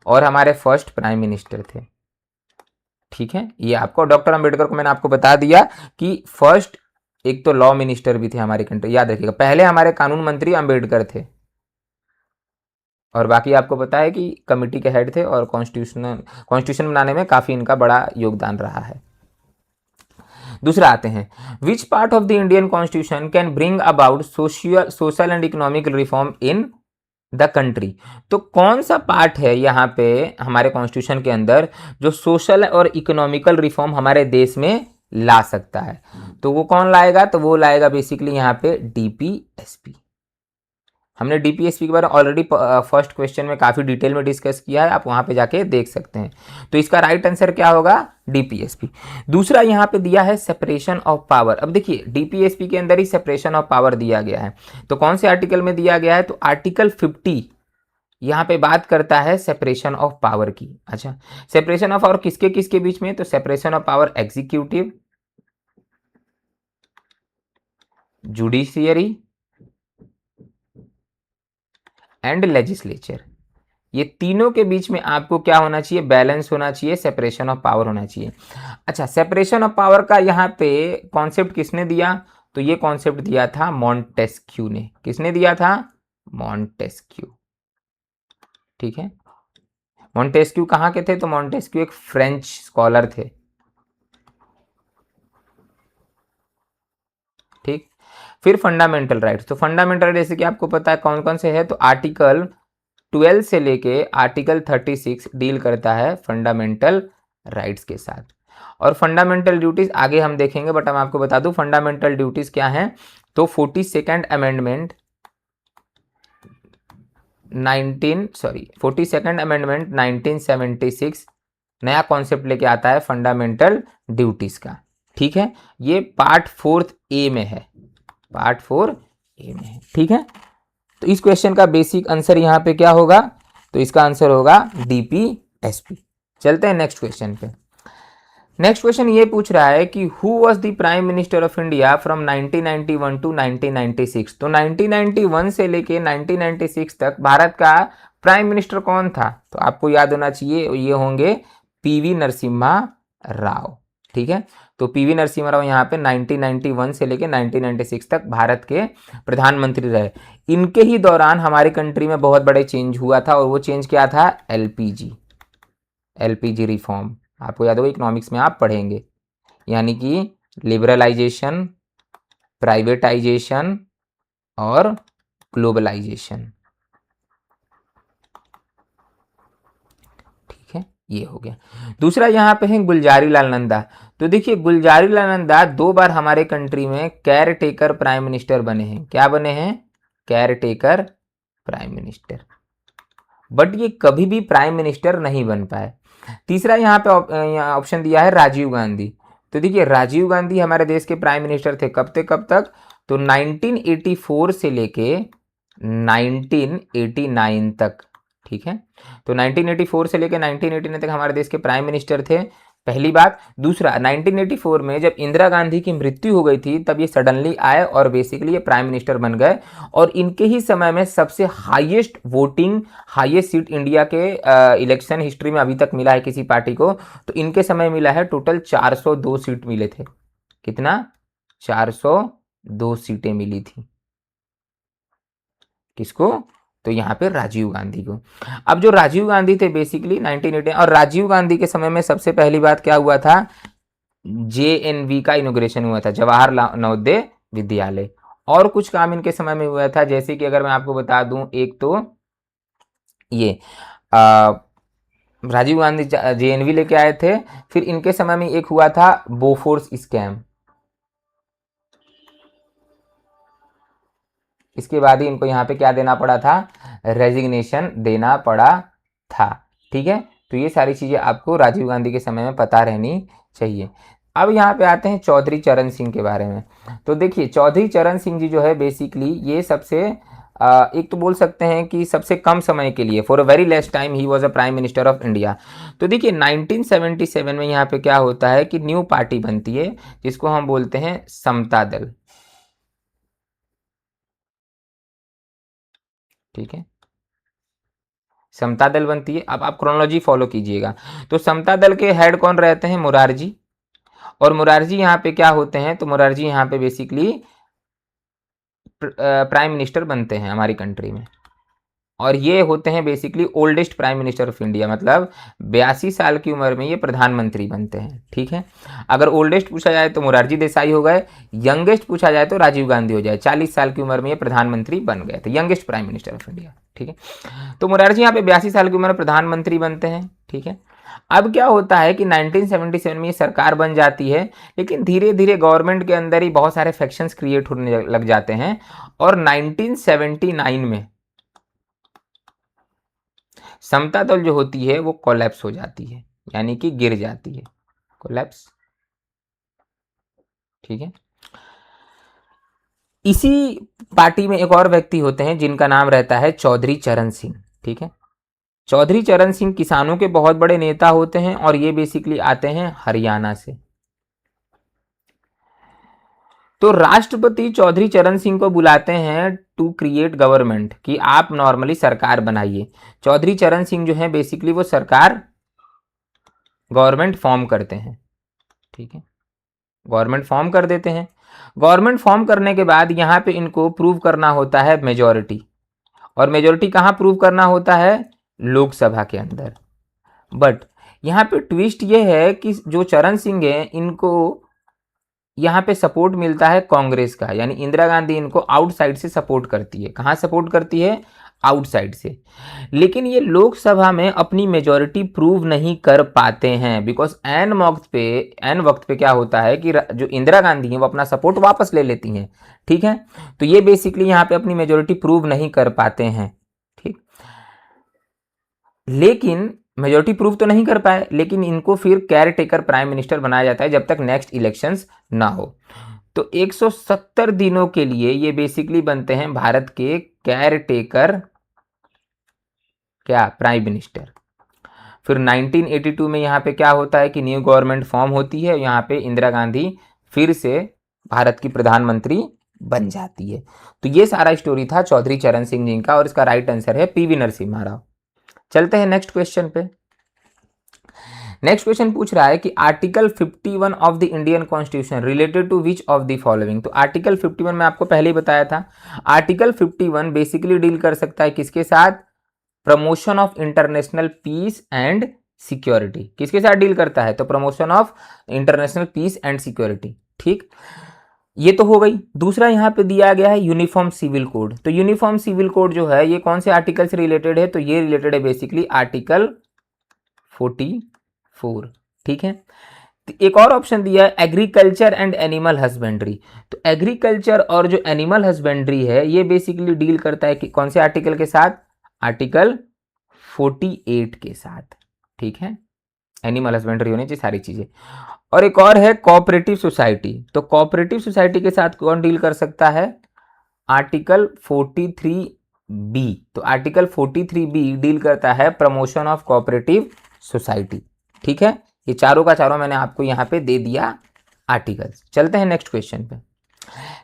और हमारे फर्स्ट प्राइम मिनिस्टर थे। ठीक है, ये आपको, डॉक्टर अंबेडकर को मैंने आपको बता दिया कि फर्स्ट एक तो लॉ मिनिस्टर भी थे हमारी कंट्री, याद रखिएगा। पहले हमारे कानून मंत्री अंबेडकर थे और बाकी आपको पता है कि कमिटी के हेड थे और कॉन्स्टिट्यूशन बनाने में काफी इनका बड़ा योगदान रहा है। दूसरा आते हैं, which part of the Indian constitution can bring about social and economic reform in the country. तो कौन सा पार्ट है यहाँ पे हमारे कॉन्स्टिट्यूशन के अंदर जो सोशल और इकोनॉमिकल रिफॉर्म हमारे देश में ला सकता है, तो वो कौन लाएगा, तो वो लाएगा बेसिकली यहाँ पे डीपीएसपी। हमने डीपीएसपी के बारे में ऑलरेडी फर्स्ट क्वेश्चन में काफ़ी डिटेल में डिस्कस किया है, आप वहाँ पे जाके देख सकते हैं। तो इसका राइट आंसर क्या होगा, डीपीएसपी। दूसरा यहाँ पे दिया है सेपरेशन ऑफ पावर। अब देखिए डीपीएसपी के अंदर ही सेपरेशन ऑफ पावर दिया गया है, तो कौन से आर्टिकल में दिया गया है, तो आर्टिकल 50 यहाँ पे बात करता है सेपरेशन ऑफ पावर की। अच्छा, सेपरेशन ऑफ पावर किसके किसके बीच में, तो separation of power executive, judiciary and legislature. ये तीनों के बीच में आपको क्या होना चाहिए, बैलेंस होना चाहिए, सेपरेशन ऑफ पावर होना चाहिए। अच्छा, सेपरेशन ऑफ पावर का यहाँ पे कॉन्सेप्ट किसने दिया, तो ये कॉन्सेप्ट दिया था मॉन्टेस्क्यू ने। किसने दिया था, मॉन्टेस्क्यू। ठीक है, मॉन्टेस्क्यू कहाँ के थे, तो मॉन्टेस्क्यू एक फ्रेंच स्कॉलर थे। फिर फंडामेंटल राइट्स, तो फंडामेंटल जैसे कि आपको पता है कौन कौन से है, तो आर्टिकल 12 से लेके आर्टिकल 36 डील करता है फंडामेंटल राइट्स के साथ। और फंडामेंटल ड्यूटीज आगे हम देखेंगे, बट हम आपको बता दूं फंडामेंटल ड्यूटीज क्या हैं। तो 42nd अमेंडमेंट 1976 नया कॉन्सेप्ट लेके आता है फंडामेंटल ड्यूटीज का। ठीक है, ये पार्ट 4 ए में है, पार्ट 4 ए में है। ठीक है, तो इस क्वेश्चन का बेसिक आंसर यहाँ पे क्या होगा, तो इसका आंसर होगा डीपीएसपी। चलते हैं नेक्स्ट क्वेश्चन पे। नेक्स्ट क्वेश्चन ये पूछ रहा है कि who was the prime minister of India from 1991 to 1996। तो 1991 से लेके 1996 तक भारत का प्राइम मिनिस्टर कौन था, तो आपको याद होना चाहिए ये होंगे पीवी नरसिम्हा राव। ठीक है, तो पीवी नरसिम्हा राव यहाँ पे 1991 से लेके 1996 तक भारत के प्रधानमंत्री रहे। इनके ही दौरान हमारी कंट्री में बहुत बड़े चेंज हुआ था, और वो चेंज क्या था, एलपीजी रिफॉर्म। आपको याद होगा इकोनॉमिक्स में आप पढ़ेंगे, यानी कि लिबरलाइजेशन, प्राइवेटाइजेशन और ग्लोबलाइजेशन। ठीक है, ये हो गया। दूसरा यहाँ पे है गुलजारी लाल नंदा। तो देखिए गुलजारी लाल नंदा 2 बार हमारे कंट्री में केयर टेकर प्राइम मिनिस्टर बने हैं। क्या बने हैं, care taker prime minister, but ये कभी भी प्राइम मिनिस्टर नहीं बन पाए। तीसरा यहाँ पे ऑप्शन दिया है राजीव गांधी। तो देखिए राजीव गांधी हमारे देश के प्राइम मिनिस्टर थे, कब से कब तक, तो 1984 से लेके 1989 तक। ठीक है, तो 1984 से लेके 1989 तक हमारे देश के प्राइम मिनिस्टर थे, पहली बात। दूसरा 1984 में जब इंदिरा गांधी की मृत्यु हो गई थी तब ये सडनली आए और बेसिकली ये प्राइम मिनिस्टर बन गए, और इनके ही समय में सबसे highest voting, highest seat India के इलेक्शन हिस्ट्री में अभी तक मिला है किसी पार्टी को, तो इनके समय मिला है टोटल 402 सीट मिले थे। कितना, 402 सीटें मिली थी। किसको, तो यहाँ पे राजीव गांधी को। अब जो राजीव गांधी थे बेसिकली 1980, और राजीव गांधी के समय में सबसे पहली बात क्या हुआ था, जेएनवी का इनोग्रेशन हुआ था, जवाहरलाल नवोदय विद्यालय। और कुछ काम इनके समय में हुआ था, जैसे कि अगर मैं आपको बता दूं, एक तो ये राजीव गांधी जेएनवी लेके आए थे, फिर इनके समय में एक हुआ था बोफोर्स स्कैम, इसके बाद ही इनको यहाँ पे क्या देना पड़ा था, रेजिग्नेशन देना पड़ा था। ठीक है, तो ये सारी चीजें आपको राजीव गांधी के समय में पता रहनी चाहिए। अब यहाँ पे आते हैं चौधरी चरण सिंह के बारे में। तो देखिए चौधरी चरण सिंह जी जो है बेसिकली ये सबसे एक तो बोल सकते हैं कि सबसे कम समय के लिए, for a very less time he was a prime minister of India. तो देखिए 1977 में यहाँ पे क्या होता है कि न्यू पार्टी बनती है जिसको हम बोलते हैं समता दल। ठीक है, समता दल बनती है। अब आप क्रोनोलॉजी फॉलो कीजिएगा। तो समता दल के हेड कौन रहते हैं, मुरारजी। और मुरारजी यहाँ पे क्या होते हैं, तो मुरारजी यहाँ पे बेसिकली प्राइम मिनिस्टर बनते हैं हमारी कंट्री में, और ये होते हैं basically oldest prime minister of India, मतलब 82 साल की उम्र में ये प्रधानमंत्री बनते हैं। ठीक है, अगर ओल्डेस्ट पूछा जाए तो मुरारजी देसाई हो गए, यंगेस्ट पूछा जाए तो राजीव गांधी हो जाए। 40 साल की उम्र में ये प्रधानमंत्री बन गए थे, youngest prime minister of India. ठीक है, तो मुरारजी यहाँ पे 82 साल की उम्र में प्रधानमंत्री बनते हैं। ठीक है, अब क्या होता है कि 1977 में ये सरकार बन जाती है, लेकिन धीरे धीरे गवर्नमेंट के अंदर ही बहुत सारे फैक्शंस क्रिएट होने लग जाते हैं, और 1979 में समता दल जो होती है वो कोलैप्स हो जाती है, यानी कि गिर जाती है, कोलैप्स। ठीक है, इसी पार्टी में एक और व्यक्ति होते हैं जिनका नाम रहता है चौधरी चरण सिंह। ठीक है, चौधरी चरण सिंह किसानों के बहुत बड़े नेता होते हैं, और ये बेसिकली आते हैं हरियाणा से। तो राष्ट्रपति चौधरी चरण सिंह को बुलाते हैं टू क्रिएट गवर्नमेंट, कि आप नॉर्मली सरकार बनाइए। चौधरी चरण सिंह जो है बेसिकली वो सरकार, गवर्नमेंट फॉर्म करते हैं। ठीक है, गवर्नमेंट फॉर्म कर देते हैं। गवर्नमेंट फॉर्म करने के बाद यहाँ पे इनको प्रूव करना होता है मेजॉरिटी, और मेजॉरिटी कहाँ प्रूव करना होता है, लोकसभा के अंदर। बट यहाँ पे ट्विस्ट ये है कि जो चरण सिंह है इनको यहाँ पे सपोर्ट मिलता है कांग्रेस का, यानी इंदिरा गांधी इनको आउटसाइड से सपोर्ट करती है। कहाँ सपोर्ट करती है? आउटसाइड से। लेकिन ये लोकसभा में अपनी मेजॉरिटी प्रूव नहीं कर पाते हैं, बिकॉज एन वक्त पे क्या होता है कि जो इंदिरा गांधी है वो अपना सपोर्ट वापस ले लेती हैं। ठीक है, तो ये बेसिकली यहाँ पे अपनी मेजॉरिटी प्रूव नहीं कर पाते हैं। ठीक, लेकिन मेजोरिटी प्रूव तो नहीं कर पाए, लेकिन इनको फिर केयर टेकर प्राइम मिनिस्टर बनाया जाता है जब तक नेक्स्ट इलेक्शंस ना हो। तो 170 दिनों के लिए ये बेसिकली बनते हैं भारत के केयर टेकर क्या प्राइम मिनिस्टर। फिर 1982 में यहाँ पे क्या होता है कि न्यू गवर्नमेंट फॉर्म होती है, यहाँ पे इंदिरा गांधी फिर से भारत की प्रधानमंत्री बन जाती है। तो ये सारा स्टोरी था चौधरी चरण सिंह जी का, और इसका राइट आंसर है पीवी नरसिम्हा राव। चलते हैं नेक्स्ट क्वेश्चन पे। नेक्स्ट क्वेश्चन पूछ रहा है कि article 51 of the Indian constitution related to which of the following. तो आर्टिकल 51 में आपको पहले ही बताया था, आर्टिकल 51 बेसिकली डील कर सकता है किसके साथ? Promotion of international peace and security. किसके साथ डील करता है? तो promotion of international peace and security. ठीक, ये तो हो गई। दूसरा यहाँ पे दिया गया है यूनिफॉर्म सिविल कोड। तो यूनिफॉर्म सिविल कोड जो है ये कौन से आर्टिकल से रिलेटेड है? तो ये रिलेटेड है बेसिकली आर्टिकल 44। ठीक है, तो एक और ऑप्शन दिया है एग्रीकल्चर एंड एनिमल हस्बेंड्री। तो एग्रीकल्चर और जो एनिमल हस्बेंड्री है ये बेसिकली डील करता है कि कौन से आर्टिकल के साथ? आर्टिकल 48 के साथ। ठीक है, एनिमल हस्बेंड्री होनी चाहिए सारी चीजें। और एक और है कोऑपरेटिव सोसाइटी। तो कोऑपरेटिव सोसाइटी के साथ कौन डील कर सकता है? Article 43B। तो आर्टिकल 43B डील करता है प्रमोशन ऑफ कोऑपरेटिव सोसाइटी। ठीक है, ये चारों का चारों मैंने आपको यहाँ पे दे दिया आर्टिकल्स। चलते हैं नेक्स्ट क्वेश्चन पे।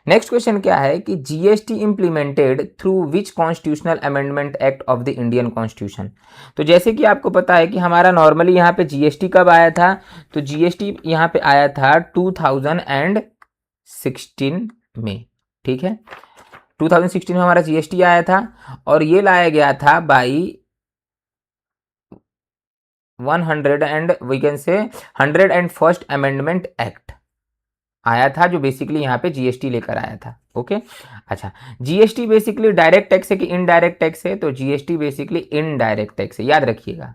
नेक्स्ट क्वेश्चन क्या है कि GST implemented through which constitutional amendment act of the Indian constitution. तो जैसे कि आपको पता है कि हमारा नॉर्मली यहाँ पे जीएसटी कब आया था? तो जीएसटी यहाँ पे आया था 2016 में। ठीक है, 2016 में हमारा जीएसटी आया था, और ये लाया गया था बाई 101st अमेंडमेंट एक्ट आया था, जो बेसिकली यहाँ पे जीएसटी लेकर आया था। ओके, अच्छा, जीएसटी बेसिकली डायरेक्ट टैक्स है कि इनडायरेक्ट टैक्स है? तो जीएसटी बेसिकली इनडायरेक्ट टैक्स है, याद रखिएगा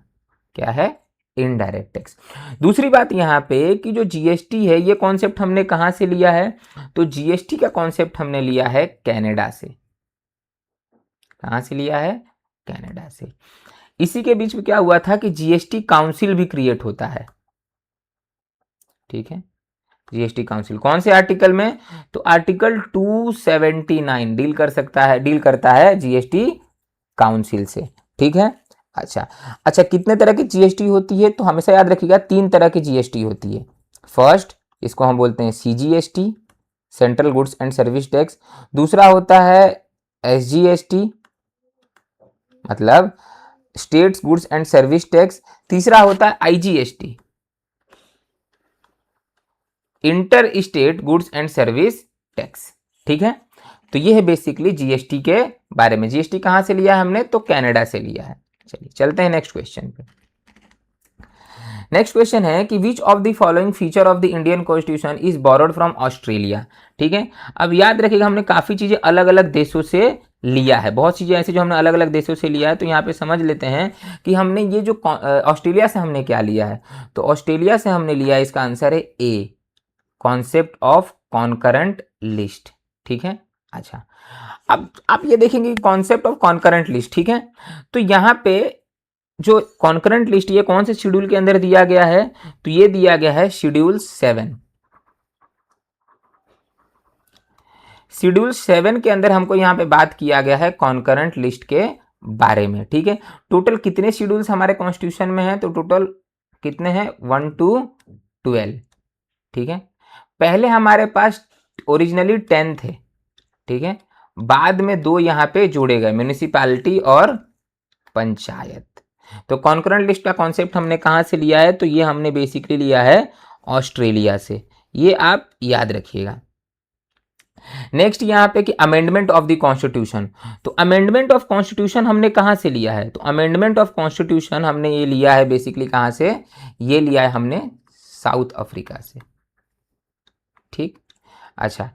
क्या है? Indirect tax. दूसरी बात यहाँ पे कि जो जीएसटी है ये कॉन्सेप्ट हमने कहाँ से लिया है? तो जीएसटी का कॉन्सेप्ट हमने लिया है कनाडा से। कहाँ से लिया है? कनाडा से। इसी के बीच में क्या हुआ था कि जीएसटी काउंसिल भी क्रिएट होता है। ठीक है, जीएसटी काउंसिल कौन से आर्टिकल में? तो आर्टिकल 279 डील करता है जीएसटी काउंसिल से। ठीक है, अच्छा, कितने तरह की जीएसटी होती है? तो हमेशा याद रखिएगा 3 तरह की जीएसटी होती है। फर्स्ट, इसको हम बोलते हैं CGST, central goods and service tax. दूसरा होता है एसजीएसटी, मतलब states goods and service tax. तीसरा होता है IGST, inter state goods and service tax. ठीक है, तो ये है बेसिकली जीएसटी के बारे में। जीएसटी कहां से लिया है हमने? तो कनाडा से लिया है। चलिए चलते हैं नेक्स्ट क्वेश्चन पे। नेक्स्ट क्वेश्चन है कि which of the following feature of the Indian constitution is borrowed from Australia. ठीक है, अब याद रखिएगा हमने काफी चीजें अलग अलग देशों से लिया है, बहुत चीजें ऐसी जो हमने अलग अलग देशों से लिया है। तो यहाँ पे समझ लेते हैं कि हमने ये जो ऑस्ट्रेलिया से हमने क्या लिया है। तो ऑस्ट्रेलिया से हमने लिया है, इसका आंसर है ए, कॉन्सेप्ट ऑफ कॉन्करेंट लिस्ट। ठीक है, अच्छा, अब आप ये देखेंगे कॉन्सेप्ट ऑफ कॉन्करेंट लिस्ट। ठीक है, तो यहाँ पे जो कॉन्करेंट लिस्ट ये कौन से शेड्यूल के अंदर दिया गया है? तो ये दिया गया है शेड्यूल 7। शेड्यूल 7 के अंदर हमको यहाँ पे बात किया गया है कॉन्करेंट लिस्ट के बारे में। ठीक है, टोटल कितने शेड्यूल्स हमारे कॉन्स्टिट्यूशन में हैं? तो टोटल कितने हैं? 1 to 12। ठीक है, पहले हमारे पास ओरिजिनली 10 थे। ठीक है, बाद में 2 यहाँ पे जोड़े गए, म्यूनिसिपैलिटी और पंचायत। तो कॉन्करेंट लिस्ट का कॉन्सेप्ट हमने कहाँ से लिया है? तो ये हमने बेसिकली लिया है ऑस्ट्रेलिया से, ये आप याद रखिएगा। नेक्स्ट यहाँ पे कि अमेंडमेंट ऑफ द कॉन्स्टिट्यूशन। तो अमेंडमेंट ऑफ कॉन्स्टिट्यूशन हमने कहाँ से लिया है? तो अमेंडमेंट ऑफ कॉन्स्टिट्यूशन हमने ये लिया है बेसिकली कहाँ से? ये लिया है हमने साउथ अफ्रीका से। ठीक, अच्छा,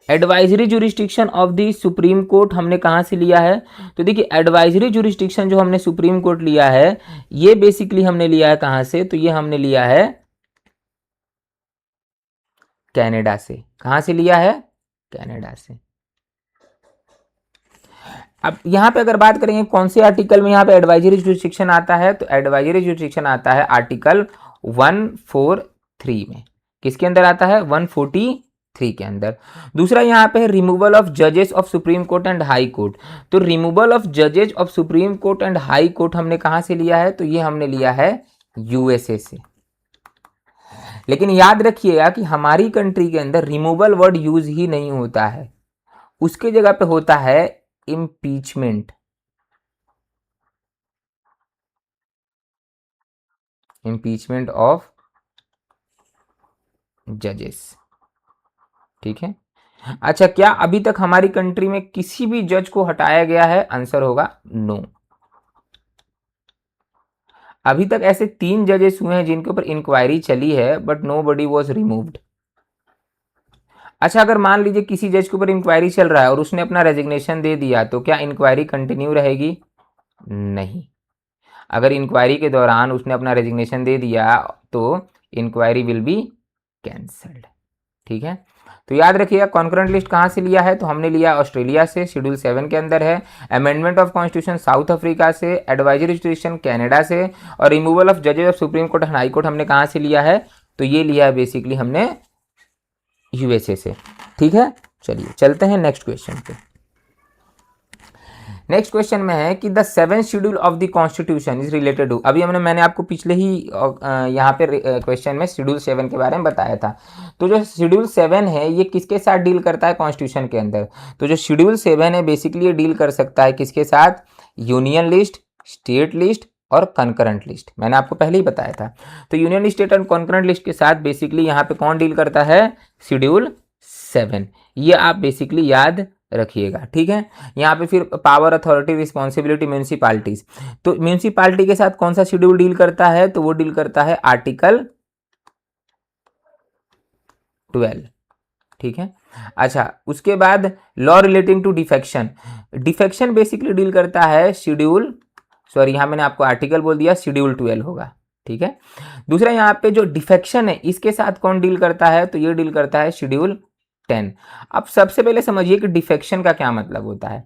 advisory jurisdiction of the supreme court हमने कहाँ से लिया है? तो देखिए एडवाइजरी जुरिस्डिक्शन जो हमने सुप्रीम कोर्ट लिया है, ये बेसिकली हमने लिया है कहाँ से? तो ये हमने लिया है कनाडा से। कहाँ से लिया है? कनाडा से। अब यहाँ पे अगर बात करेंगे कौन से आर्टिकल में यहाँ पे एडवाइजरी जुरिस्डिक्शन आता है, तो एडवाइजरी जुरिस्डिक्शन आता है आर्टिकल 143 में। किसके अंदर आता है? 143 के अंदर। दूसरा यहाँ पे है रिमूवल ऑफ जजेस of supreme court and high court. तो रिमूवल ऑफ जजेस of supreme court and high court हमने कहाँ से लिया है? तो ये हमने लिया है यूएसए से। लेकिन याद रखिएगा कि हमारी कंट्री के अंदर रिमूवल वर्ड यूज ही नहीं होता है, उसके जगह पे होता है इम्पीचमेंट। इम्पीचमेंट ऑफ जजेस। ठीक है। अच्छा, क्या अभी तक हमारी कंट्री में किसी भी जज को हटाया गया है? आंसर होगा नो। अभी तक ऐसे 3 जजेस हुए हैं जिनके ऊपर इंक्वायरी चली है, but nobody was removed. अच्छा, अगर मान लीजिए किसी जज के ऊपर इंक्वायरी चल रहा है और उसने अपना रेजिग्नेशन दे दिया, तो क्या इंक्वायरी कंटिन्यू रहेगी? नहीं। अगर इंक्वायरी के दौरान उसने अपना रेजिग्नेशन दे दिया तो इंक्वायरी विल बी कैंसल्ड। ठीक है। तो याद रखिएगा कॉन्करेंट लिस्ट कहाँ से लिया है? तो हमने लिया ऑस्ट्रेलिया से, शेड्यूल 7 के अंदर है। Amendment of constitution south Africa से, एडवाइजरी जुरिस्डिक्शन कनाडा से, और रिमूवल ऑफ जजेस of supreme court and high court हमने कहाँ से लिया है? तो ये लिया है बेसिकली हमने यूएसए से। ठीक है, चलिए चलते हैं नेक्स्ट क्वेश्चन पे। नेक्स्ट क्वेश्चन में है कि the 7th schedule of the constitution is related to. अभी मैंने आपको पिछले ही यहाँ पे क्वेश्चन में शेड्यूल 7 के बारे में बताया था। तो जो शेड्यूल 7 है ये किसके साथ डील करता है कॉन्स्टिट्यूशन के अंदर? तो जो शेड्यूल 7 है बेसिकली ये डील कर सकता है किसके साथ? यूनियन लिस्ट, स्टेट लिस्ट और कंकरेंट लिस्ट। मैंने आपको पहले ही बताया था। तो यूनियन, स्टेट और कंकरेंट लिस्ट के साथ बेसिकली यहाँ पे कौन डील करता है? शेड्यूल 7। ये आप बेसिकली याद रखिएगा। ठीक है। यहाँ पे फिर पावर, अथॉरिटी, रिस्पॉन्सिबिलिटी, म्यूनिसिपालिटीज। तो म्यूनिसिपालिटी के साथ कौन सा शेड्यूल डील करता है? तो वो डील करता है आर्टिकल 12। ठीक है। अच्छा, उसके बाद law relating to defection. Defection basically deal करता है शेड्यूल, सॉरी यहाँ मैंने आपको आर्टिकल बोल दिया, शेड्यूल 12 होगा। ठीक है। दूसरा यहाँ पे जो डिफेक्शन है इसके साथ कौन डील करता है? तो ये डील करता है शेड्यूल 10। अब सबसे पहले समझिए कि डिफेक्शन का क्या मतलब होता है।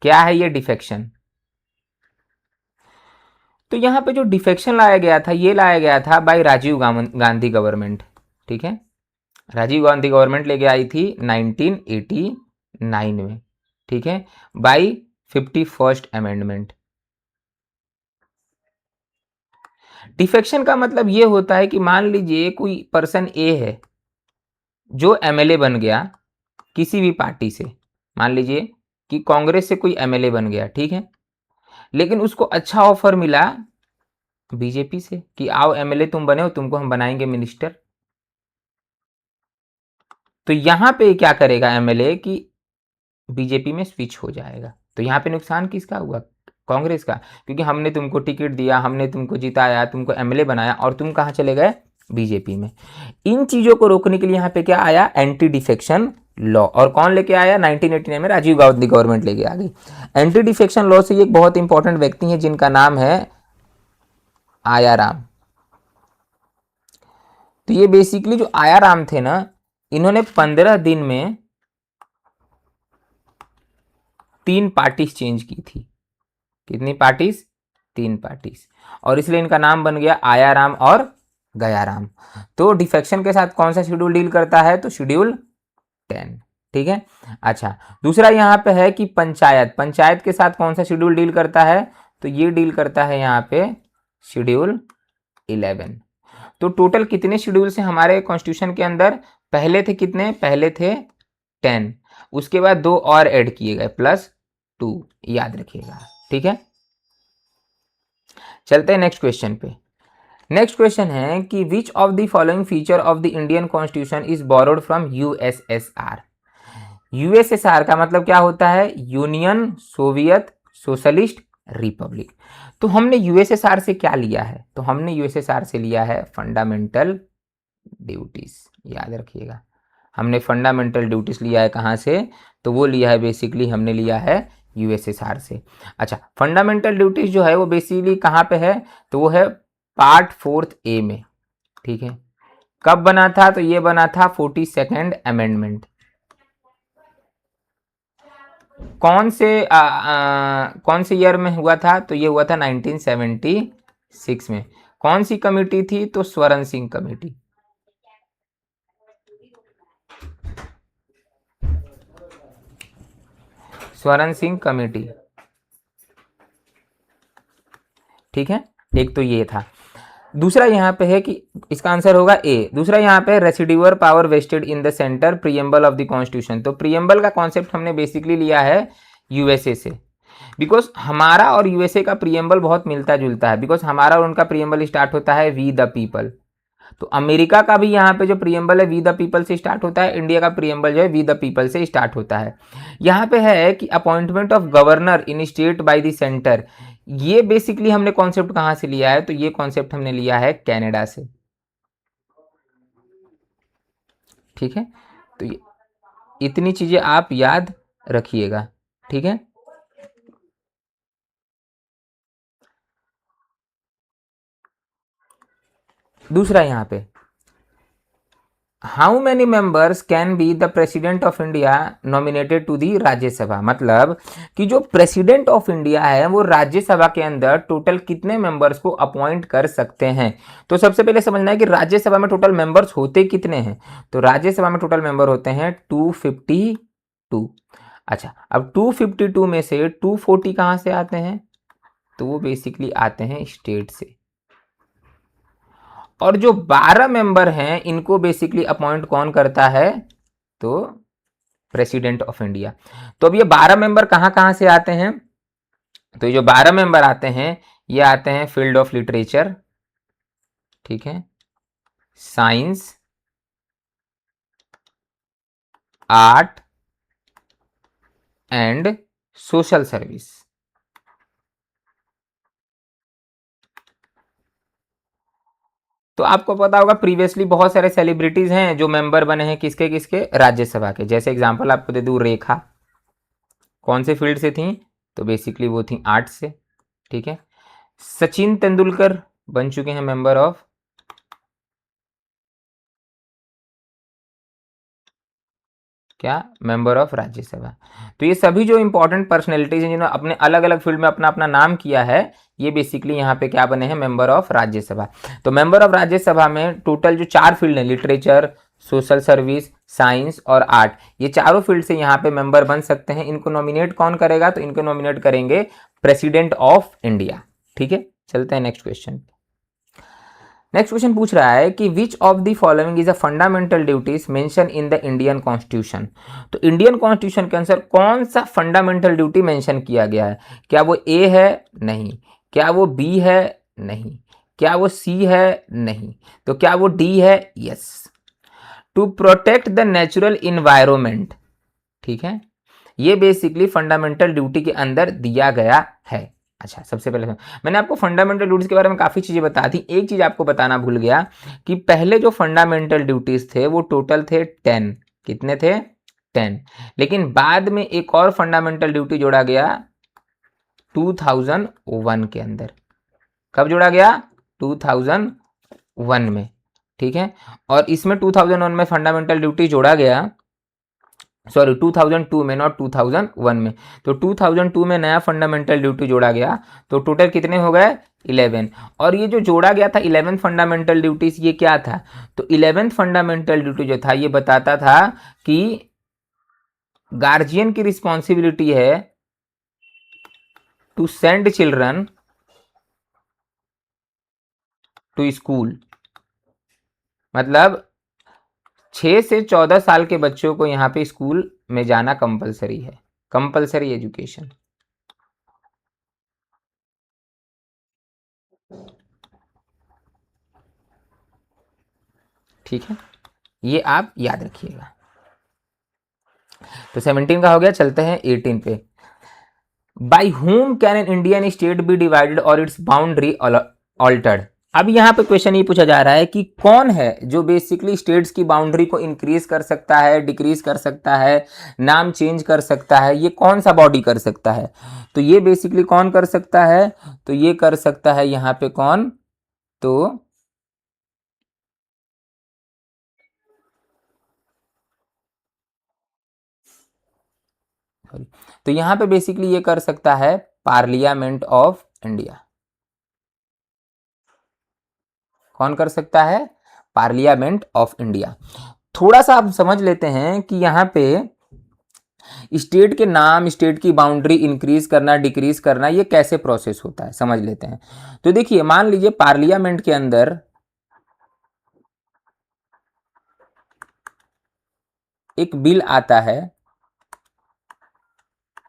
क्या है ये डिफेक्शन? तो यहाँ पे जो डिफेक्शन लाया गया था ये लाया गया था बाय राजीव गांधी गवर्नमेंट। ठीक है। राजीव गांधी गवर्नमेंट लेके आई थी 1989 में। ठीक है। Bye 51st amendment. डिफेक्शन का मतलब ये होता है कि मान लीजिए कोई पर्सन ए है जो एमएलए बन गया किसी भी पार्टी से। मान लीजिए कि कांग्रेस से कोई एमएलए बन गया, ठीक है, लेकिन उसको अच्छा ऑफर मिला बीजेपी से कि आओ एमएलए तुम बने हो, तुमको हम बनाएंगे मिनिस्टर। तो यहां पे क्या करेगा एमएलए कि बीजेपी में स्विच हो जाएगा। तो यहाँ पे नुकसान किसका हुआ? कांग्रेस का, क्योंकि हमने तुमको टिकट दिया, हमने तुमको जिताया, तुमको एमएलए बनाया और तुम कहाँ चले गए? बीजेपी में। इन चीजों को रोकने के लिए यहाँ पे क्या आया? Anti defection law. और कौन लेके आया? 1989 में राजीव गांधी गवर्नमेंट लेके आ गई। एंटी डिफेक्शन लॉ से एक बहुत इंपॉर्टेंट व्यक्ति है जिनका नाम है आयाराम। तो ये बेसिकली जो आयाराम थे ना, इन्होंने 15 दिन में 3 पार्टीज चेंज की थी। कितनी पार्टीज? 3 पार्टीज। और इसलिए इनका नाम बन गया आयाराम और गयाराम। तो डिफेक्शन के साथ कौन सा शेड्यूल डील करता है? तो शेड्यूल 10। ठीक है। अच्छा, दूसरा यहाँ पे है कि पंचायत। पंचायत के साथ कौन सा शेड्यूल डील करता है? तो ये डील करता है यहाँ पे शेड्यूल 11। तो टोटल कितने शेड्यूल हैं हमारे कॉन्स्टिट्यूशन के अंदर? पहले थे कितने? पहले थे 10, उसके बाद 2 और ऐड किए गए +2। याद रखिएगा। ठीक है। चलते हैं नेक्स्ट क्वेश्चन पे। नेक्स्ट क्वेश्चन है कि which of the following feature of the Indian constitution is borrowed from USSR. USSR का मतलब क्या होता है? Union Soviet socialist Republic. तो हमने यूएसएसआर से क्या लिया है? तो हमने यूएसएसआर से लिया है फंडामेंटल ड्यूटीज। याद रखिएगा, हमने फंडामेंटल ड्यूटीज लिया है कहाँ से, तो वो लिया है बेसिकली हमने लिया है यूएसएसआर से। अच्छा, फंडामेंटल ड्यूटीज जो है वो बेसिकली कहाँ पे है, तो वो है पार्ट 4 ए में। ठीक है, कब बना था, तो ये बना था 42nd अमेंडमेंट। कौन से ईयर में हुआ था, तो ये हुआ था 1976 में। कौन सी कमेटी थी, तो स्वरण सिंह कमेटी। स्वरण सिंह कमेटी। ठीक है, एक तो ये था। दूसरा यहाँ पे है कि इसका आंसर होगा ए। दूसरा यहाँ पे residuary power vested in the centre preamble of the constitution. तो प्रीएम्बल का कॉन्सेप्ट हमने बेसिकली लिया है यूएसए से, बिकॉज हमारा और यूएसए का प्रीएम्बल बहुत मिलता जुलता है, बिकॉज हमारा और उनका प्रीएम्बल स्टार्ट होता है वी द पीपल। तो अमेरिका का भी यहाँ पे जो प्रीएम्बल है वी द पीपल से स्टार्ट होता है, इंडिया का प्रीएम्बल जो है वी द पीपल से स्टार्ट होता है। यहाँ पे है कि appointment of governor in state by the centre, ये बेसिकली हमने कॉन्सेप्ट कहाँ से लिया है, तो ये कॉन्सेप्ट हमने लिया है कनाडा से। ठीक है, तो ये इतनी चीजें आप याद रखिएगा। ठीक है, दूसरा यहाँ पे how many members can be the president of India nominated to the Rajya Sabha. मतलब कि जो प्रेसिडेंट ऑफ इंडिया है वो राज्यसभा के अंदर टोटल कितने मेंबर्स को अपॉइंट कर सकते हैं। तो सबसे पहले समझना है कि राज्यसभा में टोटल मेंबर्स होते कितने हैं। तो राज्यसभा में टोटल मेंबर होते हैं 252। अच्छा, अब 252 में से 240 कहाँ से आते हैं, तो वो बेसिकली आते हैं स्टेट से। और जो 12 मेंबर हैं इनको बेसिकली अपॉइंट कौन करता है, तो प्रेसिडेंट ऑफ इंडिया। तो अब ये 12 मेंबर कहाँ कहाँ से आते हैं, तो ये जो 12 मेंबर आते हैं ये आते हैं फील्ड ऑफ लिटरेचर, ठीक है, science, art and social service. तो आपको पता होगा प्रीवियसली बहुत सारे सेलिब्रिटीज हैं जो मेंबर बने हैं किसके किसके, राज्यसभा के। जैसे एग्जांपल आपको दे दूं, रेखा कौन से फील्ड से थी, तो बेसिकली वो थी आर्ट से। ठीक है, सचिन तेंदुलकर बन चुके हैं मेंबर ऑफ, क्या, मेंबर ऑफ राज्यसभा। तो ये सभी जो इंपॉर्टेंट पर्सनैलिटीज हैं जिन्होंने अपने अलग अलग फील्ड में अपना अपना नाम किया है, ये बेसिकली यहाँ पे क्या बने हैं, मेंबर ऑफ राज्यसभा। तो मेंबर ऑफ राज्यसभा में टोटल जो 4 फील्ड है, लिटरेचर, सोशल सर्विस, साइंस और आर्ट, ये चारों फील्ड से यहाँ पे मेंबर बन सकते हैं। इनको नॉमिनेट कौन करेगा, तो इनको नॉमिनेट करेंगे प्रेसिडेंट ऑफ इंडिया। ठीक है, चलते हैं नेक्स्ट क्वेश्चन। नेक्स्ट क्वेश्चन पूछ रहा है कि which of the following is a fundamental duties mention in the Indian constitution. तो इंडियन कॉन्स्टिट्यूशन के अनुसार कौन सा फंडामेंटल ड्यूटी मेंशन किया गया है। क्या वो ए है, नहीं। क्या वो बी है, नहीं। क्या वो सी है, नहीं। तो क्या वो डी है, yes. To protect the natural environment. ठीक है, ये बेसिकली फंडामेंटल ड्यूटी के अंदर दिया गया है। अच्छा, सबसे पहले मैंने आपको फंडामेंटल ड्यूटीज के बारे में काफ़ी चीज़ें बता दी। एक चीज़ आपको बताना भूल गया कि पहले जो फंडामेंटल ड्यूटीज थे वो टोटल थे 10। कितने थे, 10। लेकिन बाद में एक और फंडामेंटल ड्यूटी जोड़ा गया 2001 के अंदर। कब जोड़ा गया, 2001 में। ठीक है, और इसमें 2001 में फंडामेंटल ड्यूटी जोड़ा गया, सॉरी 2002 में, नॉट 2001 में। तो 2002 में नया फंडामेंटल ड्यूटी जोड़ा गया। तो टोटल कितने हो गए, 11। और ये जो जोड़ा गया था 11 फंडामेंटल ड्यूटीज, ये क्या था, तो 11th फंडामेंटल ड्यूटी जो था ये बताता था कि गार्जियन की रिस्पॉन्सिबिलिटी है to send children to school. मतलब 6 से 14 साल के बच्चों को यहाँ पे स्कूल में जाना कंपलसरी है, कंपलसरी एजुकेशन। ठीक है, ये आप याद रखिएगा। तो 17 का हो गया, चलते हैं 18 पे। By whom can an Indian state be divided और इट्स बाउंड्री ऑल्टर्ड। अब यहाँ पे क्वेश्चन ये पूछा जा रहा है कि कौन है जो बेसिकली स्टेट्स की बाउंड्री को इंक्रीज कर सकता है, डिक्रीज कर सकता है, नाम चेंज कर सकता है, ये कौन सा बॉडी कर सकता है? तो ये बेसिकली कौन कर सकता है? तो ये कर सकता है यहाँ पे कौन? तो यहाँ पे बेसिकली ये कर सकता है पार्लियामेंट ऑफ इंडिया। कौन कर सकता है? Parliament of India. थोड़ा सा आप समझ लेते हैं कि यहाँ पे स्टेट के नाम, स्टेट की बाउंड्री इंक्रीज करना, डिक्रीज करना, ये कैसे प्रोसेस होता है, समझ लेते हैं। तो देखिए, मान लीजिए पार्लियामेंट के अंदर एक बिल आता है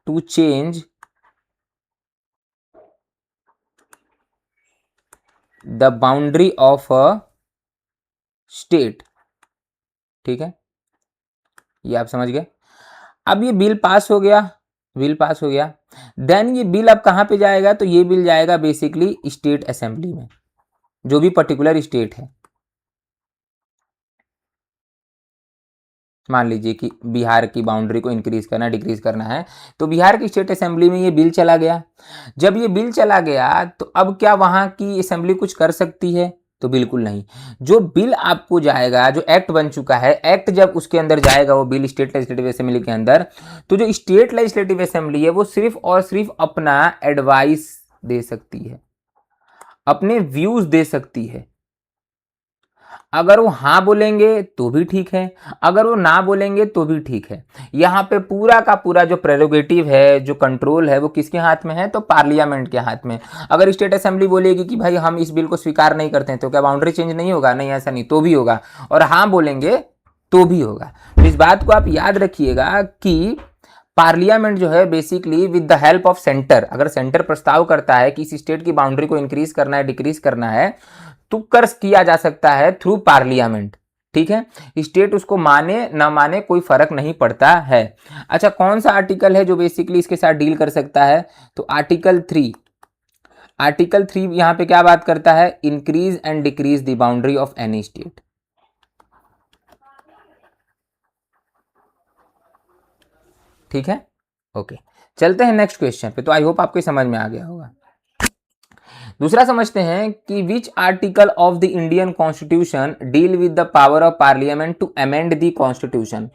to change the boundary of a state. ठीक है, ये आप समझ गए। अब ये बिल पास हो गया, बिल पास हो गया, देन ये बिल अब कहाँ पे जाएगा? तो ये बिल जाएगा बेसिकली स्टेट असेंबली में, जो भी पर्टिकुलर स्टेट है। मान लीजिए कि बिहार की बाउंड्री को इंक्रीज करना, डिक्रीज करना है, तो बिहार की स्टेट असेंबली में ये बिल चला गया। जब ये बिल चला गया तो अब क्या वहां की असेंबली कुछ कर सकती है? तो बिल्कुल नहीं। जो बिल आपको जाएगा, जो एक्ट बन चुका है, एक्ट जब उसके अंदर जाएगा, वो बिल स्टेट लेजिस्लेटिव असेंबली के अंदर, तो जो स्टेट लेजिस्लेटिव असेंबली है वो सिर्फ और सिर्फ अपना एडवाइस दे सकती है, अपने व्यूज दे सकती है। अगर वो हाँ बोलेंगे तो भी ठीक है, अगर वो ना बोलेंगे तो भी ठीक है। यहाँ पे पूरा का पूरा जो प्रेरोगेटिव है, जो कंट्रोल है, वो किसके हाथ में है? तो पार्लियामेंट के हाथ में। अगर स्टेट असेंबली बोलेगी कि भाई हम इस बिल को स्वीकार नहीं करते हैं, तो क्या बाउंड्री चेंज नहीं होगा? नहीं, ऐसा नहीं, तो भी होगा। और हाँ बोलेंगे तो भी होगा। तो इस बात को आप याद रखिएगा कि पार्लियामेंट जो है basically with the help of centre, अगर सेंटर प्रस्ताव करता है कि इस स्टेट की बाउंड्री को इंक्रीज करना है, डिक्रीज करना है, तो कर किया जा सकता है थ्रू पार्लियामेंट। ठीक है, स्टेट उसको माने ना माने कोई फर्क नहीं पड़ता है। अच्छा, कौन सा आर्टिकल है जो बेसिकली इसके साथ डील कर सकता है? तो आर्टिकल 3। आर्टिकल 3 यहां पे क्या बात करता है? Increase and decrease the boundary of any state. ठीक है, ओके। चलते हैं नेक्स्ट क्वेश्चन पे। तो आई होप आपको समझ में आ गया होगा। दूसरा समझते हैं कि which article of the Indian constitution deal with the power of parliament to amend the constitution.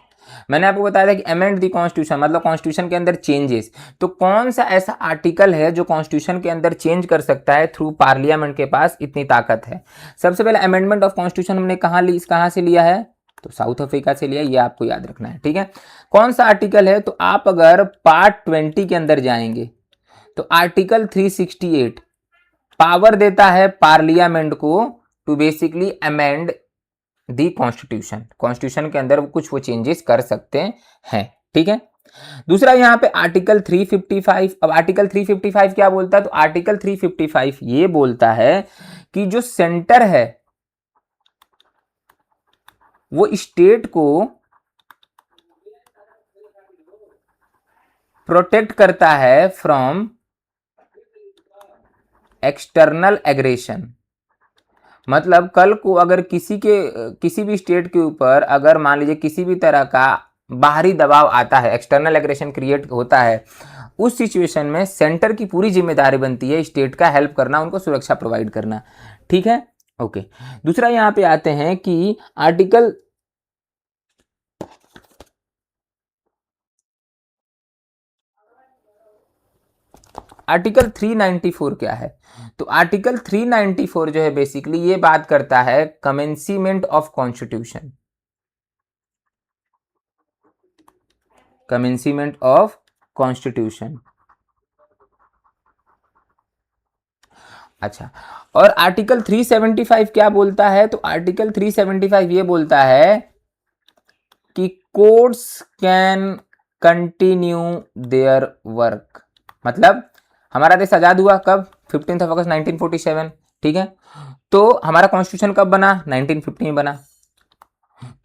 मैंने आपको बताया था कि अमेंड द कॉन्स्टिट्यूशन मतलब कॉन्स्टिट्यूशन के अंदर चेंजेस। तो कौन सा ऐसा आर्टिकल है जो कॉन्स्टिट्यूशन के अंदर चेंज कर सकता है थ्रू पार्लियामेंट के पास इतनी ताकत है? सबसे पहले अमेंडमेंट ऑफ कॉन्स्टिट्यूशन हमने कहाँ से लिया है? तो साउथ अफ्रीका से लिया, ये आपको याद रखना है। ठीक है, कौन सा आर्टिकल है? तो आप अगर पार्ट 20 के अंदर जाएंगे तो आर्टिकल 368 पावर देता है पार्लियामेंट को to basically amend the constitution. Constitution के अंदर कुछ वो चेंजेस कर सकते हैं। ठीक है, दूसरा यहां पे आर्टिकल 355। अब आर्टिकल 355 क्या बोलता है? तो आर्टिकल 355 ये बोलता है कि जो सेंटर है वो स्टेट को प्रोटेक्ट करता है फ्रॉम एक्सटर्नल एग्रेशन। मतलब कल को अगर किसी भी स्टेट के ऊपर अगर मान लीजिए किसी भी तरह का बाहरी दबाव आता है, एक्सटर्नल एग्रेशन क्रिएट होता है, उस सिचुएशन में सेंटर की पूरी जिम्मेदारी बनती है स्टेट का हेल्प करना, उनको सुरक्षा प्रोवाइड करना। ठीक है, ओके। दूसरा यहां पे आते हैं कि आर्टिकल 394 क्या है? तो आर्टिकल 394 जो है बेसिकली ये बात करता है commencement of constitution. Commencement of constitution. अच्छा, और आर्टिकल 375 क्या बोलता है? तो आर्टिकल 375 ये बोलता है कि courts can continue their work. मतलब हमारा देश आजाद हुआ कब? 15 अगस्त 1947। ठीक है, तो हमारा कॉन्स्टिट्यूशन कब बना? 1950 में बना।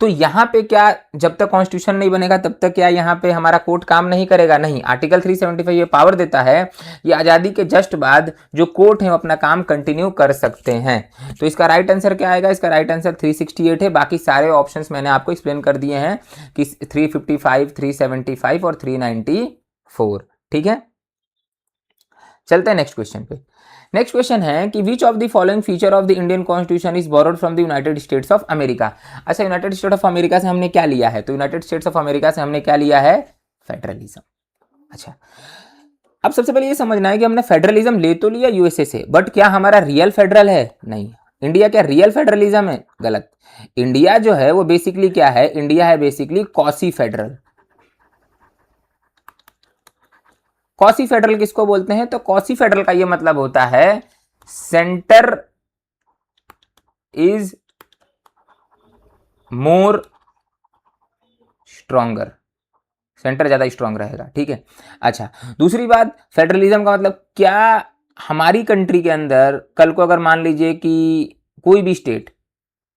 तो यहाँ पे क्या, जब तक कॉन्स्टिट्यूशन नहीं बनेगा तब तक क्या यहाँ पे हमारा कोर्ट काम नहीं करेगा? नहीं, आर्टिकल 375 ये पावर देता है, ये आज़ादी के जस्ट बाद जो कोर्ट है वो अपना काम कंटिन्यू कर सकते हैं। तो इसका राइट आंसर क्या आएगा? इसका राइट आंसर 368 है। बाकी सारे ऑप्शंस मैंने आपको एक्सप्लेन कर दिए हैं कि 355, 375 और 394। ठीक है, चलते हैं नेक्स्ट क्वेश्चन पे। नेक्स्ट क्वेश्चन है कि which of the following feature of the Indian constitution is borrowed from the United states of America. अच्छा, यूनाइटेड स्टेट ऑफ अमेरिका से हमने क्या लिया है? तो यूनाइटेड स्टेट्स ऑफ अमेरिका से हमने क्या लिया है? फेडरलिज्म। अच्छा, अब सबसे पहले ये समझना है कि हमने फेडरलिज्म ले तो लिया यूएसए से, बट क्या हमारा रियल फेडरल है? नहीं। इंडिया क्या रियल फेडरलिज्म है? गलत। इंडिया जो है वो बेसिकली क्या है? इंडिया है basically quasi federal. Quasi federal किसको बोलते हैं? तो कॉसी फेडरल का ये मतलब होता है centre is more stronger, centre ज्यादा स्ट्रांग रहेगा। ठीक है। अच्छा, दूसरी बात, फेडरलिज्म का मतलब क्या, हमारी कंट्री के अंदर कल को अगर मान लीजिए कि कोई भी स्टेट,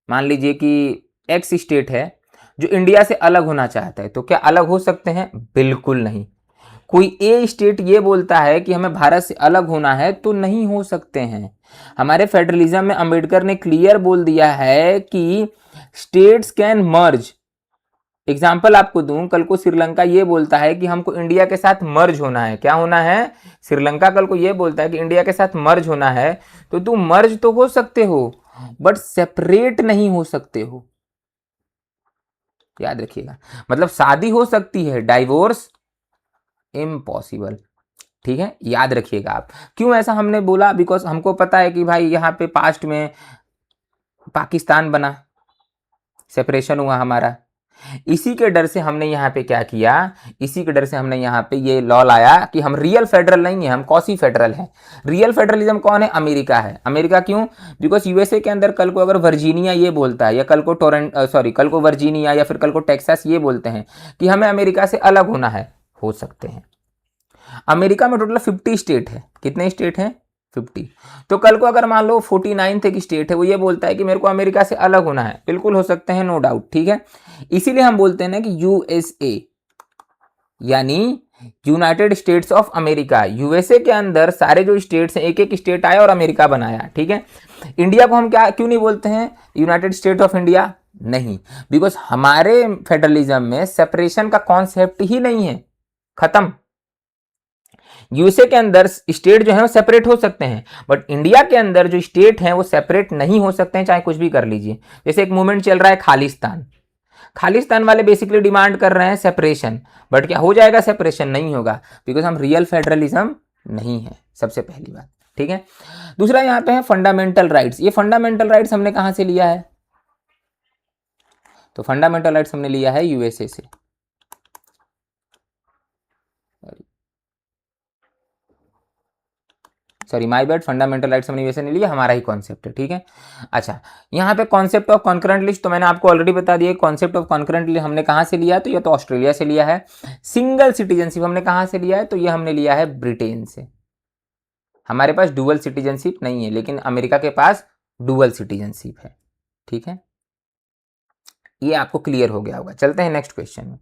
मान लीजिए कि एक्स स्टेट है जो इंडिया से अलग होना चाहता है, तो क्या अलग हो सकते हैं? बिल्कुल नहीं। कोई ए स्टेट ये बोलता है कि हमें भारत से अलग होना है, तो नहीं हो सकते हैं। हमारे फेडरलिज्म में अंबेडकर ने क्लियर बोल दिया है कि स्टेट्स कैन मर्ज। एग्जाम्पल आपको दूं, कल को श्रीलंका ये बोलता है कि हमको इंडिया के साथ मर्ज होना है। क्या होना है? श्रीलंका कल को ये बोलता है कि इंडिया के साथ मर्ज होना है, तो तुम मर्ज तो हो सकते हो बट सेपरेट नहीं हो सकते हो। याद रखिएगा, मतलब शादी हो सकती है, डाइवोर्स इम्पॉसिबल। ठीक है, याद रखिएगा आप। क्यों ऐसा हमने बोला? बिकॉज हमको पता है कि भाई यहाँ पे पास्ट में पाकिस्तान बना, सेपरेशन हुआ हमारा, इसी के डर से हमने यहाँ पे क्या किया, इसी के डर से हमने यहाँ पे ये लॉ लाया कि हम रियल फेडरल नहीं है, हम कॉसी फेडरल है। रियल फेडरलिज्म कौन है? अमेरिका है। अमेरिका क्यों? बिकॉज यूएसए के अंदर कल को अगर वर्जीनिया ये बोलता है, या कल को कल को वर्जीनिया या फिर कल को टेक्सास ये बोलते हैं कि हमें अमेरिका से अलग होना है, हो सकते हैं। अमेरिका में टोटल 50 स्टेट है। कितने स्टेट हैं? 50। तो कल को अगर मान लो 49 एक स्टेट है, वो ये बोलता है कि मेरे को अमेरिका से अलग होना है, बिल्कुल हो सकते हैं, नो डाउट। ठीक है, इसीलिए हम बोलते हैं ना कि यूएसए यानी United states of America. USA के अंदर सारे जो स्टेट्स हैं, एक एक स्टेट आया और अमेरिका बनाया। ठीक है, इंडिया को हम क्या क्यों नहीं बोलते हैं यूनाइटेड स्टेट ऑफ इंडिया? नहीं, बिकॉज हमारे फेडरलिज्म में सेपरेशन का कॉन्सेप्ट ही नहीं है, खत्म। यूएसए के अंदर स्टेट जो है वो सेपरेट हो सकते हैं, बट इंडिया के अंदर जो स्टेट हैं वो सेपरेट नहीं हो सकते हैं, चाहे कुछ भी कर लीजिए। जैसे एक मूवमेंट चल रहा है खालिस्तान, खालिस्तान वाले बेसिकली डिमांड कर रहे हैं सेपरेशन, बट क्या हो जाएगा सेपरेशन? नहीं होगा, बिकॉज हम रियल फेडरलिज्म नहीं है, सबसे पहली बात। ठीक है, दूसरा यहाँ पे है फंडामेंटल राइट्स। ये फंडामेंटल राइट्स हमने कहां से लिया है? तो फंडामेंटल राइट्स हमने लिया है यूएसए से। Sorry, my bad, fundamental rights हमने यूएसए नहीं लिया, हमारा ही कॉन्सेप्ट है। ठीक है, अच्छा, यहाँ पे कॉन्सेप्ट ऑफ कॉन्करेंट लिस्ट तो मैंने आपको ऑलरेडी बता दिया। कॉन्सेप्ट ऑफ कॉन्करेंट लिस्ट हमने कहाँ से लिया? तो ये तो ऑस्ट्रेलिया से लिया है। सिंगल सिटीजनशिप हमने कहाँ से लिया है? तो ये हमने लिया है ब्रिटेन से। हमारे पास डुअल सिटीजनशिप नहीं है, लेकिन अमेरिका के पास डुअल सिटीजनशिप है। ठीक है, ये आपको क्लियर हो गया होगा। चलते हैं नेक्स्ट क्वेश्चन में।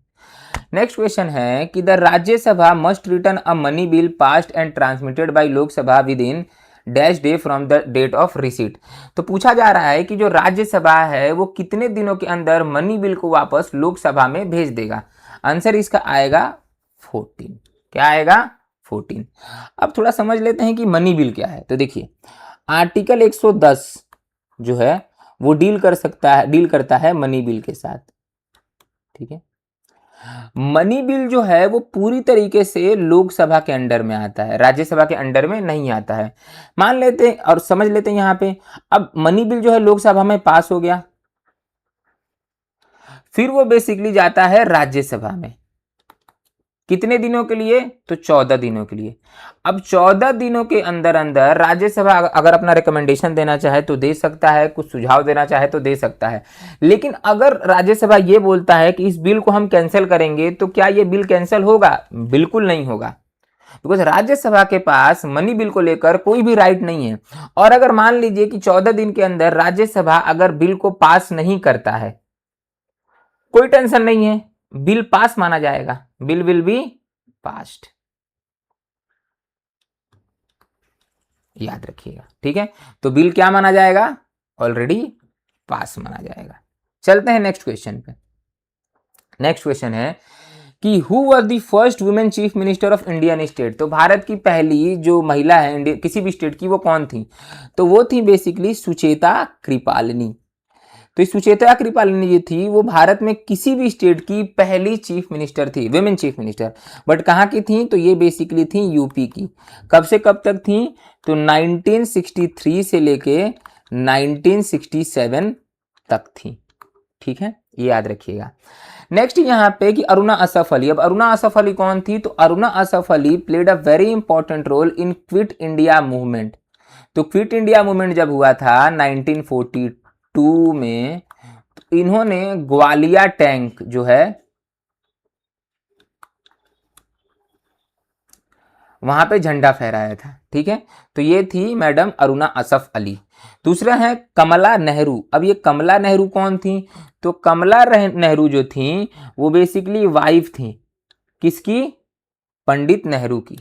नेक्स्ट क्वेश्चन है कि the Rajya Sabha must return a money bill passed and transmitted by Lok Sabha within dash day from the date of receipt. तो पूछा जा रहा है कि जो राज्यसभा है वो कितने दिनों के अंदर मनी बिल को वापस लोकसभा में भेज देगा। आंसर इसका आएगा 14। क्या आएगा? 14। अब थोड़ा समझ लेते हैं कि मनी बिल क्या है। तो देखिए, आर्टिकल 110 जो है वो डील करता है मनी बिल के साथ। ठीक है, मनी बिल जो है वो पूरी तरीके से लोकसभा के अंडर में आता है, राज्यसभा के अंडर में नहीं आता है। मान लेते हैं और समझ लेते हैं यहाँ पे, अब मनी बिल जो है लोकसभा में पास हो गया, फिर वो बेसिकली जाता है राज्यसभा में। कितने दिनों के लिए? तो 14 दिनों के लिए। अब 14 दिनों के अंदर अंदर राज्यसभा अगर अपना रिकमेंडेशन देना चाहे तो दे सकता है, कुछ सुझाव देना चाहे तो दे सकता है। लेकिन अगर राज्यसभा ये बोलता है कि इस बिल को हम कैंसिल करेंगे, तो क्या ये बिल कैंसिल होगा? बिल्कुल नहीं होगा, बिकॉज राज्यसभा के पास मनी बिल को लेकर कोई भी राइट नहीं है। और अगर मान लीजिए कि 14 दिन के अंदर राज्यसभा अगर बिल को पास नहीं करता है, कोई टेंशन नहीं है, बिल पास माना जाएगा, बिल विल बी पास्ड, याद रखिएगा, ठीक है। तो बिल क्या माना जाएगा, ऑलरेडी पास माना जाएगा। चलते हैं नेक्स्ट क्वेश्चन पे। नेक्स्ट क्वेश्चन है कि who was the first women chief minister of Indian state. तो भारत की पहली जो महिला है इंडिया किसी भी स्टेट की, वो कौन थी, तो वो थी बेसिकली सुचेता कृपालिनी। तो सुचेता कृपालिनी जी थी, वो भारत में किसी भी स्टेट की पहली चीफ मिनिस्टर थी, वुमेन चीफ मिनिस्टर। बट कहाँ की थी, तो ये बेसिकली थी यूपी की। कब से कब तक थी, तो 1963 से लेके 1967 तक थी, ठीक है, ये याद रखिएगा। नेक्स्ट यहाँ पे कि अरुणा असफ अली। अब अरुणा असफ अली कौन थी, तो Aruna Asaf Ali played a very important role in quit India movement. तो क्विट इंडिया मूवमेंट जब हुआ था 1942 में, तो इन्होंने ग्वालिया टैंक जो है वहां पे झंडा फहराया था, ठीक है। तो ये थी मैडम अरुणा असफ अली। दूसरा है कमला नेहरू। अब ये कमला नेहरू कौन थी, तो कमला नेहरू जो थी वो बेसिकली वाइफ थी किसकी, पंडित नेहरू की।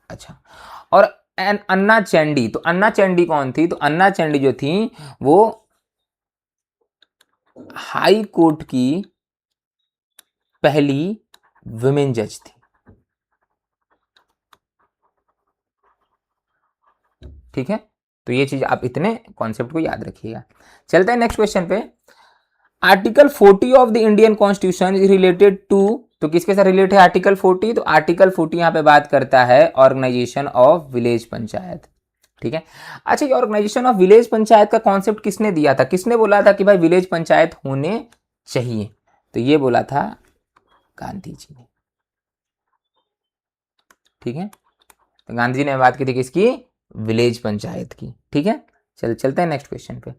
अच्छा, और अन्ना चैंडी। तो अन्ना चैंडी कौन थी, तो अन्ना चैंडी जो थी वो हाई कोर्ट की पहली वुमेन जज थी, ठीक है। तो ये चीज आप इतने कॉन्सेप्ट को याद रखिएगा। चलते हैं नेक्स्ट क्वेश्चन पे। Article 40 of the Indian constitution is related to. तो किसके साथ रिलेटेड है आर्टिकल 40, तो आर्टिकल 40 यहाँ पे बात करता है ऑर्गेनाइजेशन ऑफ विलेज पंचायत, ठीक है। अच्छा, ये ऑर्गेनाइजेशन ऑफ विलेज पंचायत का कॉन्सेप्ट किसने दिया था, किसने बोला था कि भाई विलेज पंचायत होने चाहिए, तो ये बोला था गांधी जी ने, ठीक है। तो गांधी जी ने बात की थी किसकी, विलेज पंचायत की, ठीक है। चलते हैं नेक्स्ट क्वेश्चन पे।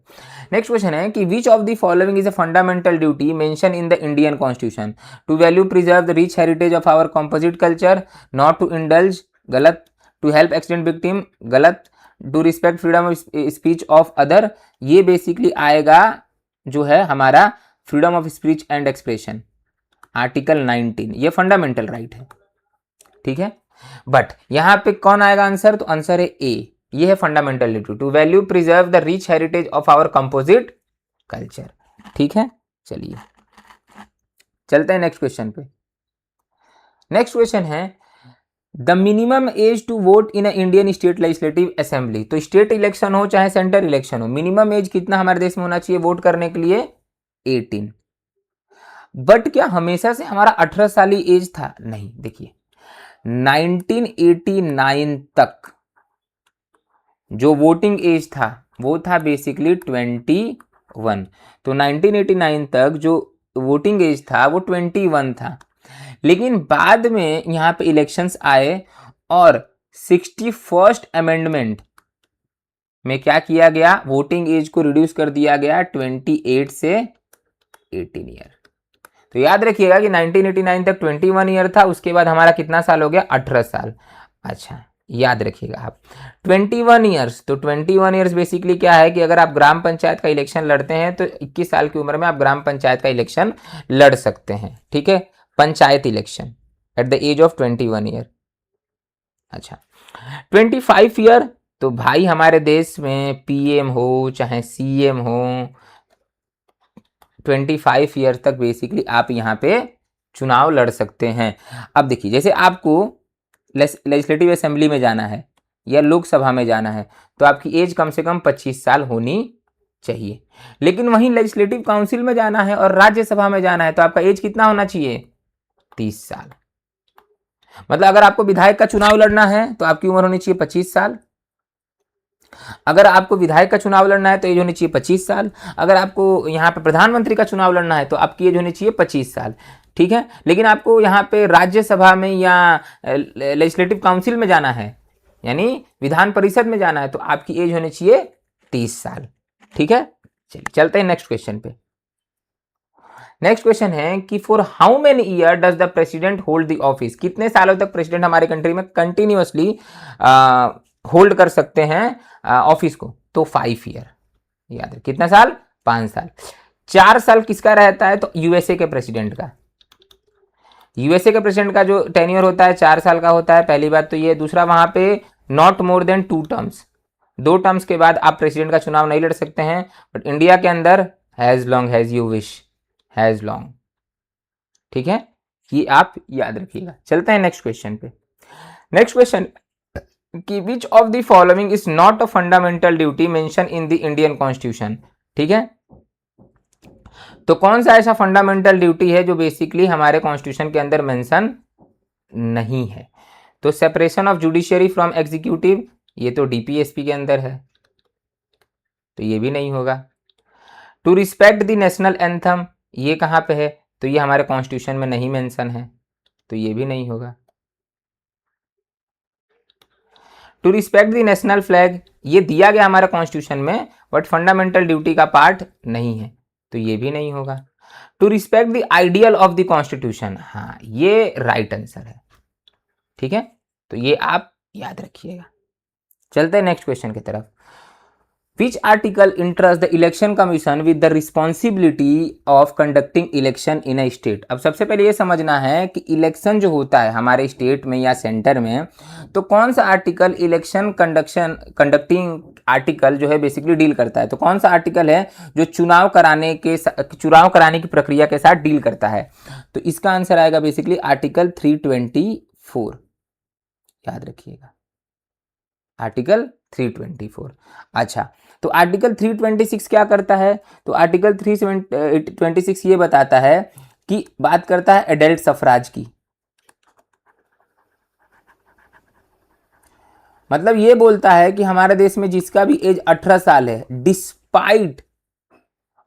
नेक्स्ट क्वेश्चन है कि which of the following is a fundamental duty mention in the Indian constitution, to value preserve the rich heritage of our composite culture, not to indulge, गलत, to help accident victim, गलत, to respect freedom of speech of other. ये basically आएगा जो है हमारा freedom of speech and expression, article 19, ये fundamental right है, ठीक है। बट यहां पे कौन आएगा आंसर, तो आंसर है ए, ये है fundamental duty, to value preserve the rich heritage of our composite culture, ठीक है। चलिए चलते हैं नेक्स्ट क्वेश्चन पे। नेक्स्ट क्वेश्चन है the minimum age to vote in Indian state legislative assembly. तो स्टेट इलेक्शन हो चाहे सेंट्रल इलेक्शन हो, मिनिमम एज कितना हमारे देश में होना चाहिए वोट करने के लिए, 18। बट क्या हमेशा से हमारा 18 साल ही एज था, नहीं। देखिए 1989 तक जो वोटिंग एज था वो था बेसिकली 21। तो 1989 तक जो वोटिंग एज था वो 21 था। लेकिन बाद में यहाँ पे इलेक्शंस आए और 61st अमेंडमेंट में क्या किया गया, वोटिंग एज को रिड्यूस कर दिया गया 28 से 18 ईयर। तो याद रखिएगा कि 1989 तक 21 ईयर था, उसके बाद हमारा कितना साल हो गया, 18 साल। अच्छा, याद रखिएगा आप 21 ईयर्स। तो 21 ईयर्स बेसिकली क्या है कि अगर आप ग्राम पंचायत का इलेक्शन लड़ते हैं तो 21 साल की उम्र में आप ग्राम पंचायत का इलेक्शन लड़ सकते हैं, ठीक है, panchayat election at the age of 21 year. अच्छा, 25 ईयर, तो भाई हमारे देश में पीएम हो चाहे सीएम हो, 25 ईयर तक बेसिकली आप यहाँ पे चुनाव लड़ सकते हैं। अब देखिए जैसे आपको लेजिस्लेटिव असेंबली में जाना है या लोकसभा में जाना है तो आपकी एज कम से कम 25 साल होनी चाहिए। लेकिन वहीं लेजिस्लेटिव काउंसिल में जाना है और राज्यसभा में जाना है तो आपका एज कितना होना चाहिए, 30 साल। मतलब अगर आपको विधायक का चुनाव लड़ना है तो आपकी उम्र होनी चाहिए 25 साल, अगर आपको विधायक का चुनाव लड़ना है तो एज होनी चाहिए 25 साल, अगर आपको यहाँ पे प्रधानमंत्री का चुनाव लड़ना है तो आपकी एज होनी चाहिए 25 साल, ठीक है। लेकिन आपको यहाँ पे राज्यसभा में या लेजिस्लेटिव काउंसिल में जाना है यानी विधान परिषद में जाना है तो आपकी एज होनी चाहिए 30 साल, ठीक है। चलिए चलते हैं नेक्स्ट क्वेश्चन पे। नेक्स्ट क्वेश्चन है कि for how many year does the president hold the office. कितने सालों तक प्रेसिडेंट हमारे कंट्री में कंटिन्यूअसली होल्ड कर सकते हैं ऑफिस को, तो 5 ईयर, याद रख, कितना साल, 5 साल। 4 साल किसका रहता है, तो यूएसए के प्रेसिडेंट का। यूएसए के प्रेसिडेंट का जो टेन्योर होता है 4 साल का होता है, पहली बात तो ये। दूसरा, वहां पे not more than 2 terms, 2 terms के बाद आप प्रेसिडेंट का चुनाव नहीं लड़ सकते हैं। बट इंडिया के अंदर has long has you wish, has long, ठीक है, ये आप याद रखिएगा। चलते हैं नेक्स्ट क्वेश्चन पे। नेक्स्ट क्वेश्चन कि which of the following is not a fundamental duty mention in the Indian constitution, ठीक है। तो कौन सा ऐसा फंडामेंटल ड्यूटी है जो बेसिकली हमारे कॉन्स्टिट्यूशन के अंदर मेंशन नहीं है। तो separation of judiciary from executive, ये तो डीपीएसपी के अंदर है, तो ये भी नहीं होगा। To respect the national anthem, ये कहाँ पे है, तो ये हमारे कॉन्स्टिट्यूशन में नहीं मेंशन है, तो ये भी नहीं होगा। To respect the national flag, ये दिया गया हमारे कॉन्स्टिट्यूशन में, बट फंडामेंटल ड्यूटी का पार्ट नहीं है, तो ये भी नहीं होगा। To respect the ideal of the constitution, हाँ ये राइट आंसर है, ठीक है, तो ये आप याद रखिएगा। चलते हैं नेक्स्ट क्वेश्चन की तरफ। Which article interest the election commission with the responsibility of conducting election in a state. अब सबसे पहले ये समझना है कि इलेक्शन जो होता है हमारे स्टेट में या सेंटर में, तो कौन सा आर्टिकल इलेक्शन कंडक्टिंग आर्टिकल जो है बेसिकली डील करता है। तो कौन सा आर्टिकल है जो चुनाव कराने की प्रक्रिया के साथ डील करता है, तो इसका आंसर आएगा बेसिकली आर्टिकल 324, याद रखिएगा, आर्टिकल 324। अच्छा, तो आर्टिकल 326 क्या करता है, तो आर्टिकल 326 ये बताता है कि बात करता है एडल्ट सफराज की। मतलब ये बोलता है कि हमारे देश में जिसका भी एज 18 साल है, डिस्पाइट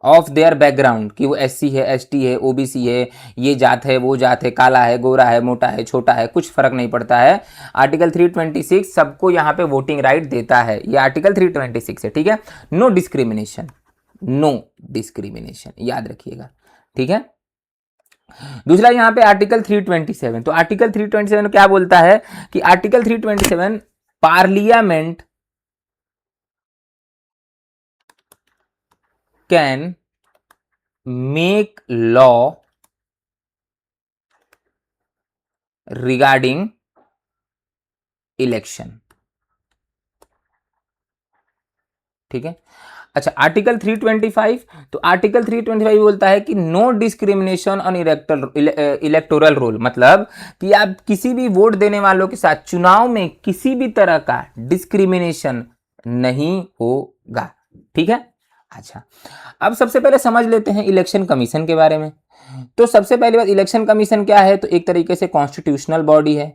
ऑफ देयर बैकग्राउंड, कि वो एससी है, एसटी है, ओबीसी है, ये जात है, वो जात है, काला है, गोरा है, मोटा है, छोटा है, कुछ फर्क नहीं पड़ता है। आर्टिकल 326 सबको यहाँ पे वोटिंग राइट देता है, ये आर्टिकल 326 है, ठीक है। नो डिस्क्रिमिनेशन, नो डिस्क्रिमिनेशन, याद रखिएगा, ठीक है। दूसरा यहाँ पे आर्टिकल 327, तो आर्टिकल 327 क्या बोलता है कि article 327 parliament can make law regarding election, ठीक है। अच्छा, आर्टिकल 325, तो आर्टिकल 325 बोलता है कि no discrimination on electoral roll, मतलब कि आप किसी भी वोट देने वालों के साथ चुनाव में किसी भी तरह का डिस्क्रिमिनेशन नहीं होगा, ठीक है। अच्छा, अब सबसे पहले समझ लेते हैं इलेक्शन कमीशन के बारे में। तो सबसे पहली बात, इलेक्शन कमीशन क्या है, तो एक तरीके से कॉन्स्टिट्यूशनल बॉडी है,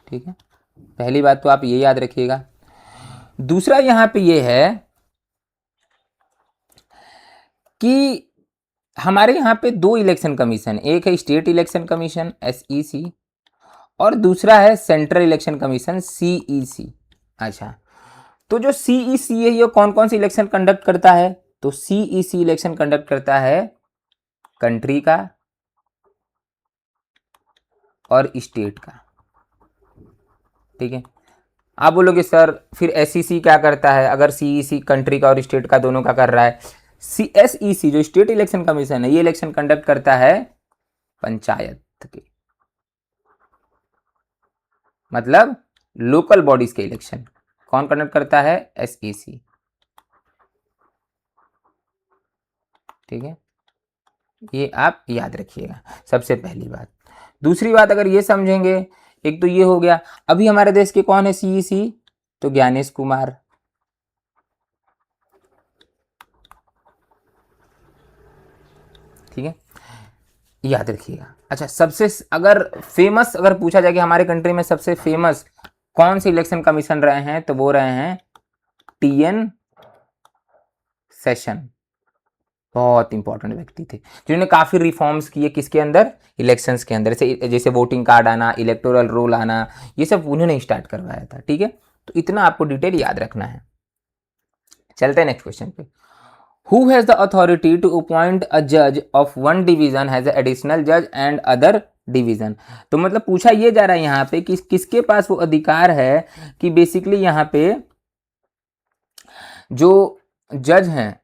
ठीक है, पहली बात तो आप ये याद रखिएगा। दूसरा यहां पे ये है कि हमारे यहाँ पे 2 इलेक्शन कमीशन, एक है स्टेट इलेक्शन कमीशन SEC और दूसरा है सेंट्रल इलेक्शन कमीशन CEC। अच्छा, तो जो CEC है ये कौन कौन सी इलेक्शन कंडक्ट करता है, तो CEC इलेक्शन कंडक्ट करता है कंट्री का और स्टेट का, ठीक है। आप बोलोगे सर फिर SEC क्या करता है, अगर CEC कंट्री का और स्टेट का दोनों का कर रहा है। SEC जो स्टेट इलेक्शन कमीशन है ये इलेक्शन कंडक्ट करता है पंचायत के, मतलब लोकल बॉडीज के इलेक्शन कौन कंडक्ट करता है, SEC, ठीक है, ये आप याद रखिएगा सबसे पहली बात। दूसरी बात अगर ये समझेंगे, एक तो ये हो गया, अभी हमारे देश के कौन है CEC, तो ज्ञानेश कुमार, ठीक है, याद रखिएगा। अच्छा, सबसे अगर फेमस अगर पूछा जाए कि हमारे कंट्री में सबसे फेमस कौन से इलेक्शन कमीशन रहे हैं, तो वो रहे हैं TN सेशन, बहुत इंपॉर्टेंट व्यक्ति थे जिन्होंने काफी रिफॉर्म्स किए किसके अंदर, इलेक्शंस के अंदर, जैसे वोटिंग कार्ड आना, इलेक्टोरल रोल आना, ये सब उन्होंने स्टार्ट करवाया था, ठीक है। तो इतना आपको डिटेल याद रखना है। चलते हैं नेक्स्ट क्वेश्चन पे। Who has the authority to appoint a judge of one division as an additional judge and other division. तो मतलब पूछा ये जा रहा है यहाँ पे कि किसके पास वो अधिकार है कि बेसिकली यहाँ पे जो जज हैं,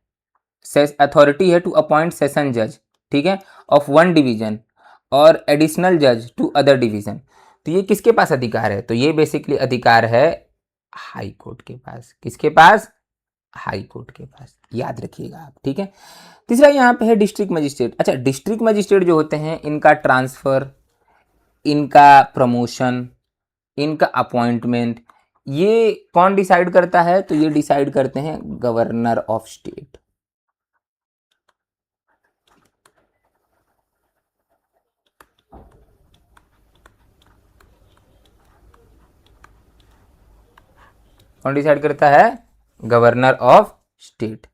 अथॉरिटी है टू अपॉइंट सेशन जज, ठीक है, ऑफ वन डिवीजन और एडिशनल जज टू अदर डिवीजन। तो ये किसके पास अधिकार है? तो ये बेसिकली अधिकार है हाई कोर्ट के पास। किसके पास? हाई कोर्ट के पास, याद रखिएगा आप, ठीक है। तीसरा यहाँ पे है डिस्ट्रिक्ट मजिस्ट्रेट। अच्छा, डिस्ट्रिक्ट मजिस्ट्रेट जो होते हैं इनका ट्रांसफर, इनका प्रमोशन, इनका अपॉइंटमेंट, ये कौन डिसाइड करता है? तो ये डिसाइड करते हैं गवर्नर ऑफ स्टेट। कौन डिसाइड करता है? Governor of state.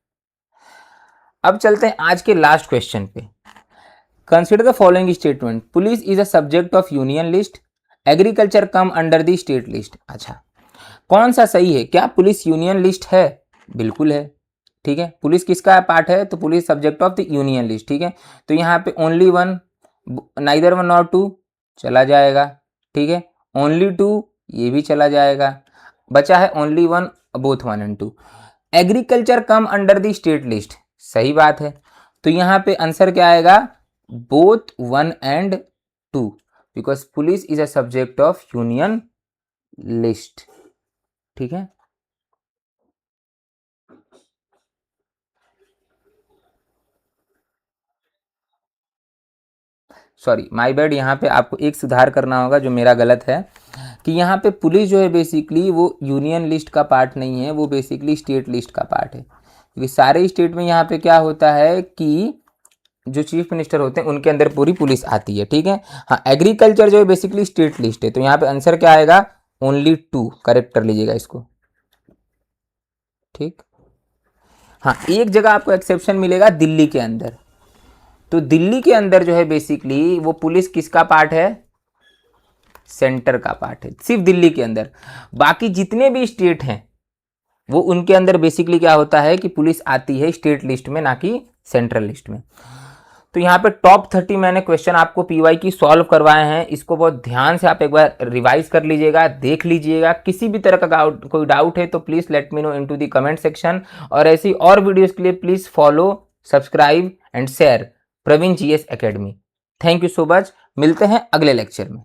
अब चलते हैं आज के लास्ट क्वेश्चन पे। Consider the following statement, police is a subject of union list, agriculture come under the state list. अच्छा, कौन सा सही है? क्या पुलिस यूनियन लिस्ट है? बिल्कुल है, ठीक है। पुलिस किसका पार्ट है? तो police subject of the union list, ठीक है। तो यहाँ पे only one, neither one not two चला जाएगा, ठीक है। ओनली टू, ये भी चला जाएगा। बचा है only one, both one and two. Agriculture come under the state list, सही बात है। तो यहाँ पे आंसर क्या आएगा? Both one and two, because police is a subject of union list, ठीक है। सॉरी, माय बैड, यहाँ पे आपको एक सुधार करना होगा जो मेरा गलत है, कि यहाँ पे पुलिस जो है बेसिकली वो यूनियन लिस्ट का पार्ट नहीं है, वो बेसिकली स्टेट लिस्ट का पार्ट है। क्योंकि सारे स्टेट में यहाँ पे क्या होता है कि जो चीफ मिनिस्टर होते हैं उनके अंदर पूरी पुलिस आती है, ठीक है। हाँ, एग्रीकल्चर जो है बेसिकली स्टेट लिस्ट है, तो यहाँ पे आंसर क्या आएगा? ओनली टू, करेक्ट कर लीजिएगा इसको, ठीक। हाँ, एक जगह आपको एक्सेप्शन मिलेगा, दिल्ली के अंदर। तो दिल्ली के अंदर जो है बेसिकली वो पुलिस किसका पार्ट है? सेंटर का पार्ट है, सिर्फ दिल्ली के अंदर। बाकी जितने भी स्टेट हैं वो उनके अंदर बेसिकली क्या होता है कि पुलिस आती है स्टेट लिस्ट में, ना कि सेंट्रल लिस्ट में। तो यहाँ पे टॉप 30 मैंने क्वेश्चन आपको पीवाई की सॉल्व करवाए हैं। इसको बहुत ध्यान से आप एक बार रिवाइज कर लीजिएगा, देख लीजिएगा। किसी भी तरह का कोई डाउट है तो please let me know into the comment section. और ऐसी और वीडियोस के लिए please follow, subscribe and share Praveen GS academy. Thank you so much, मिलते हैं अगले लेक्चर में।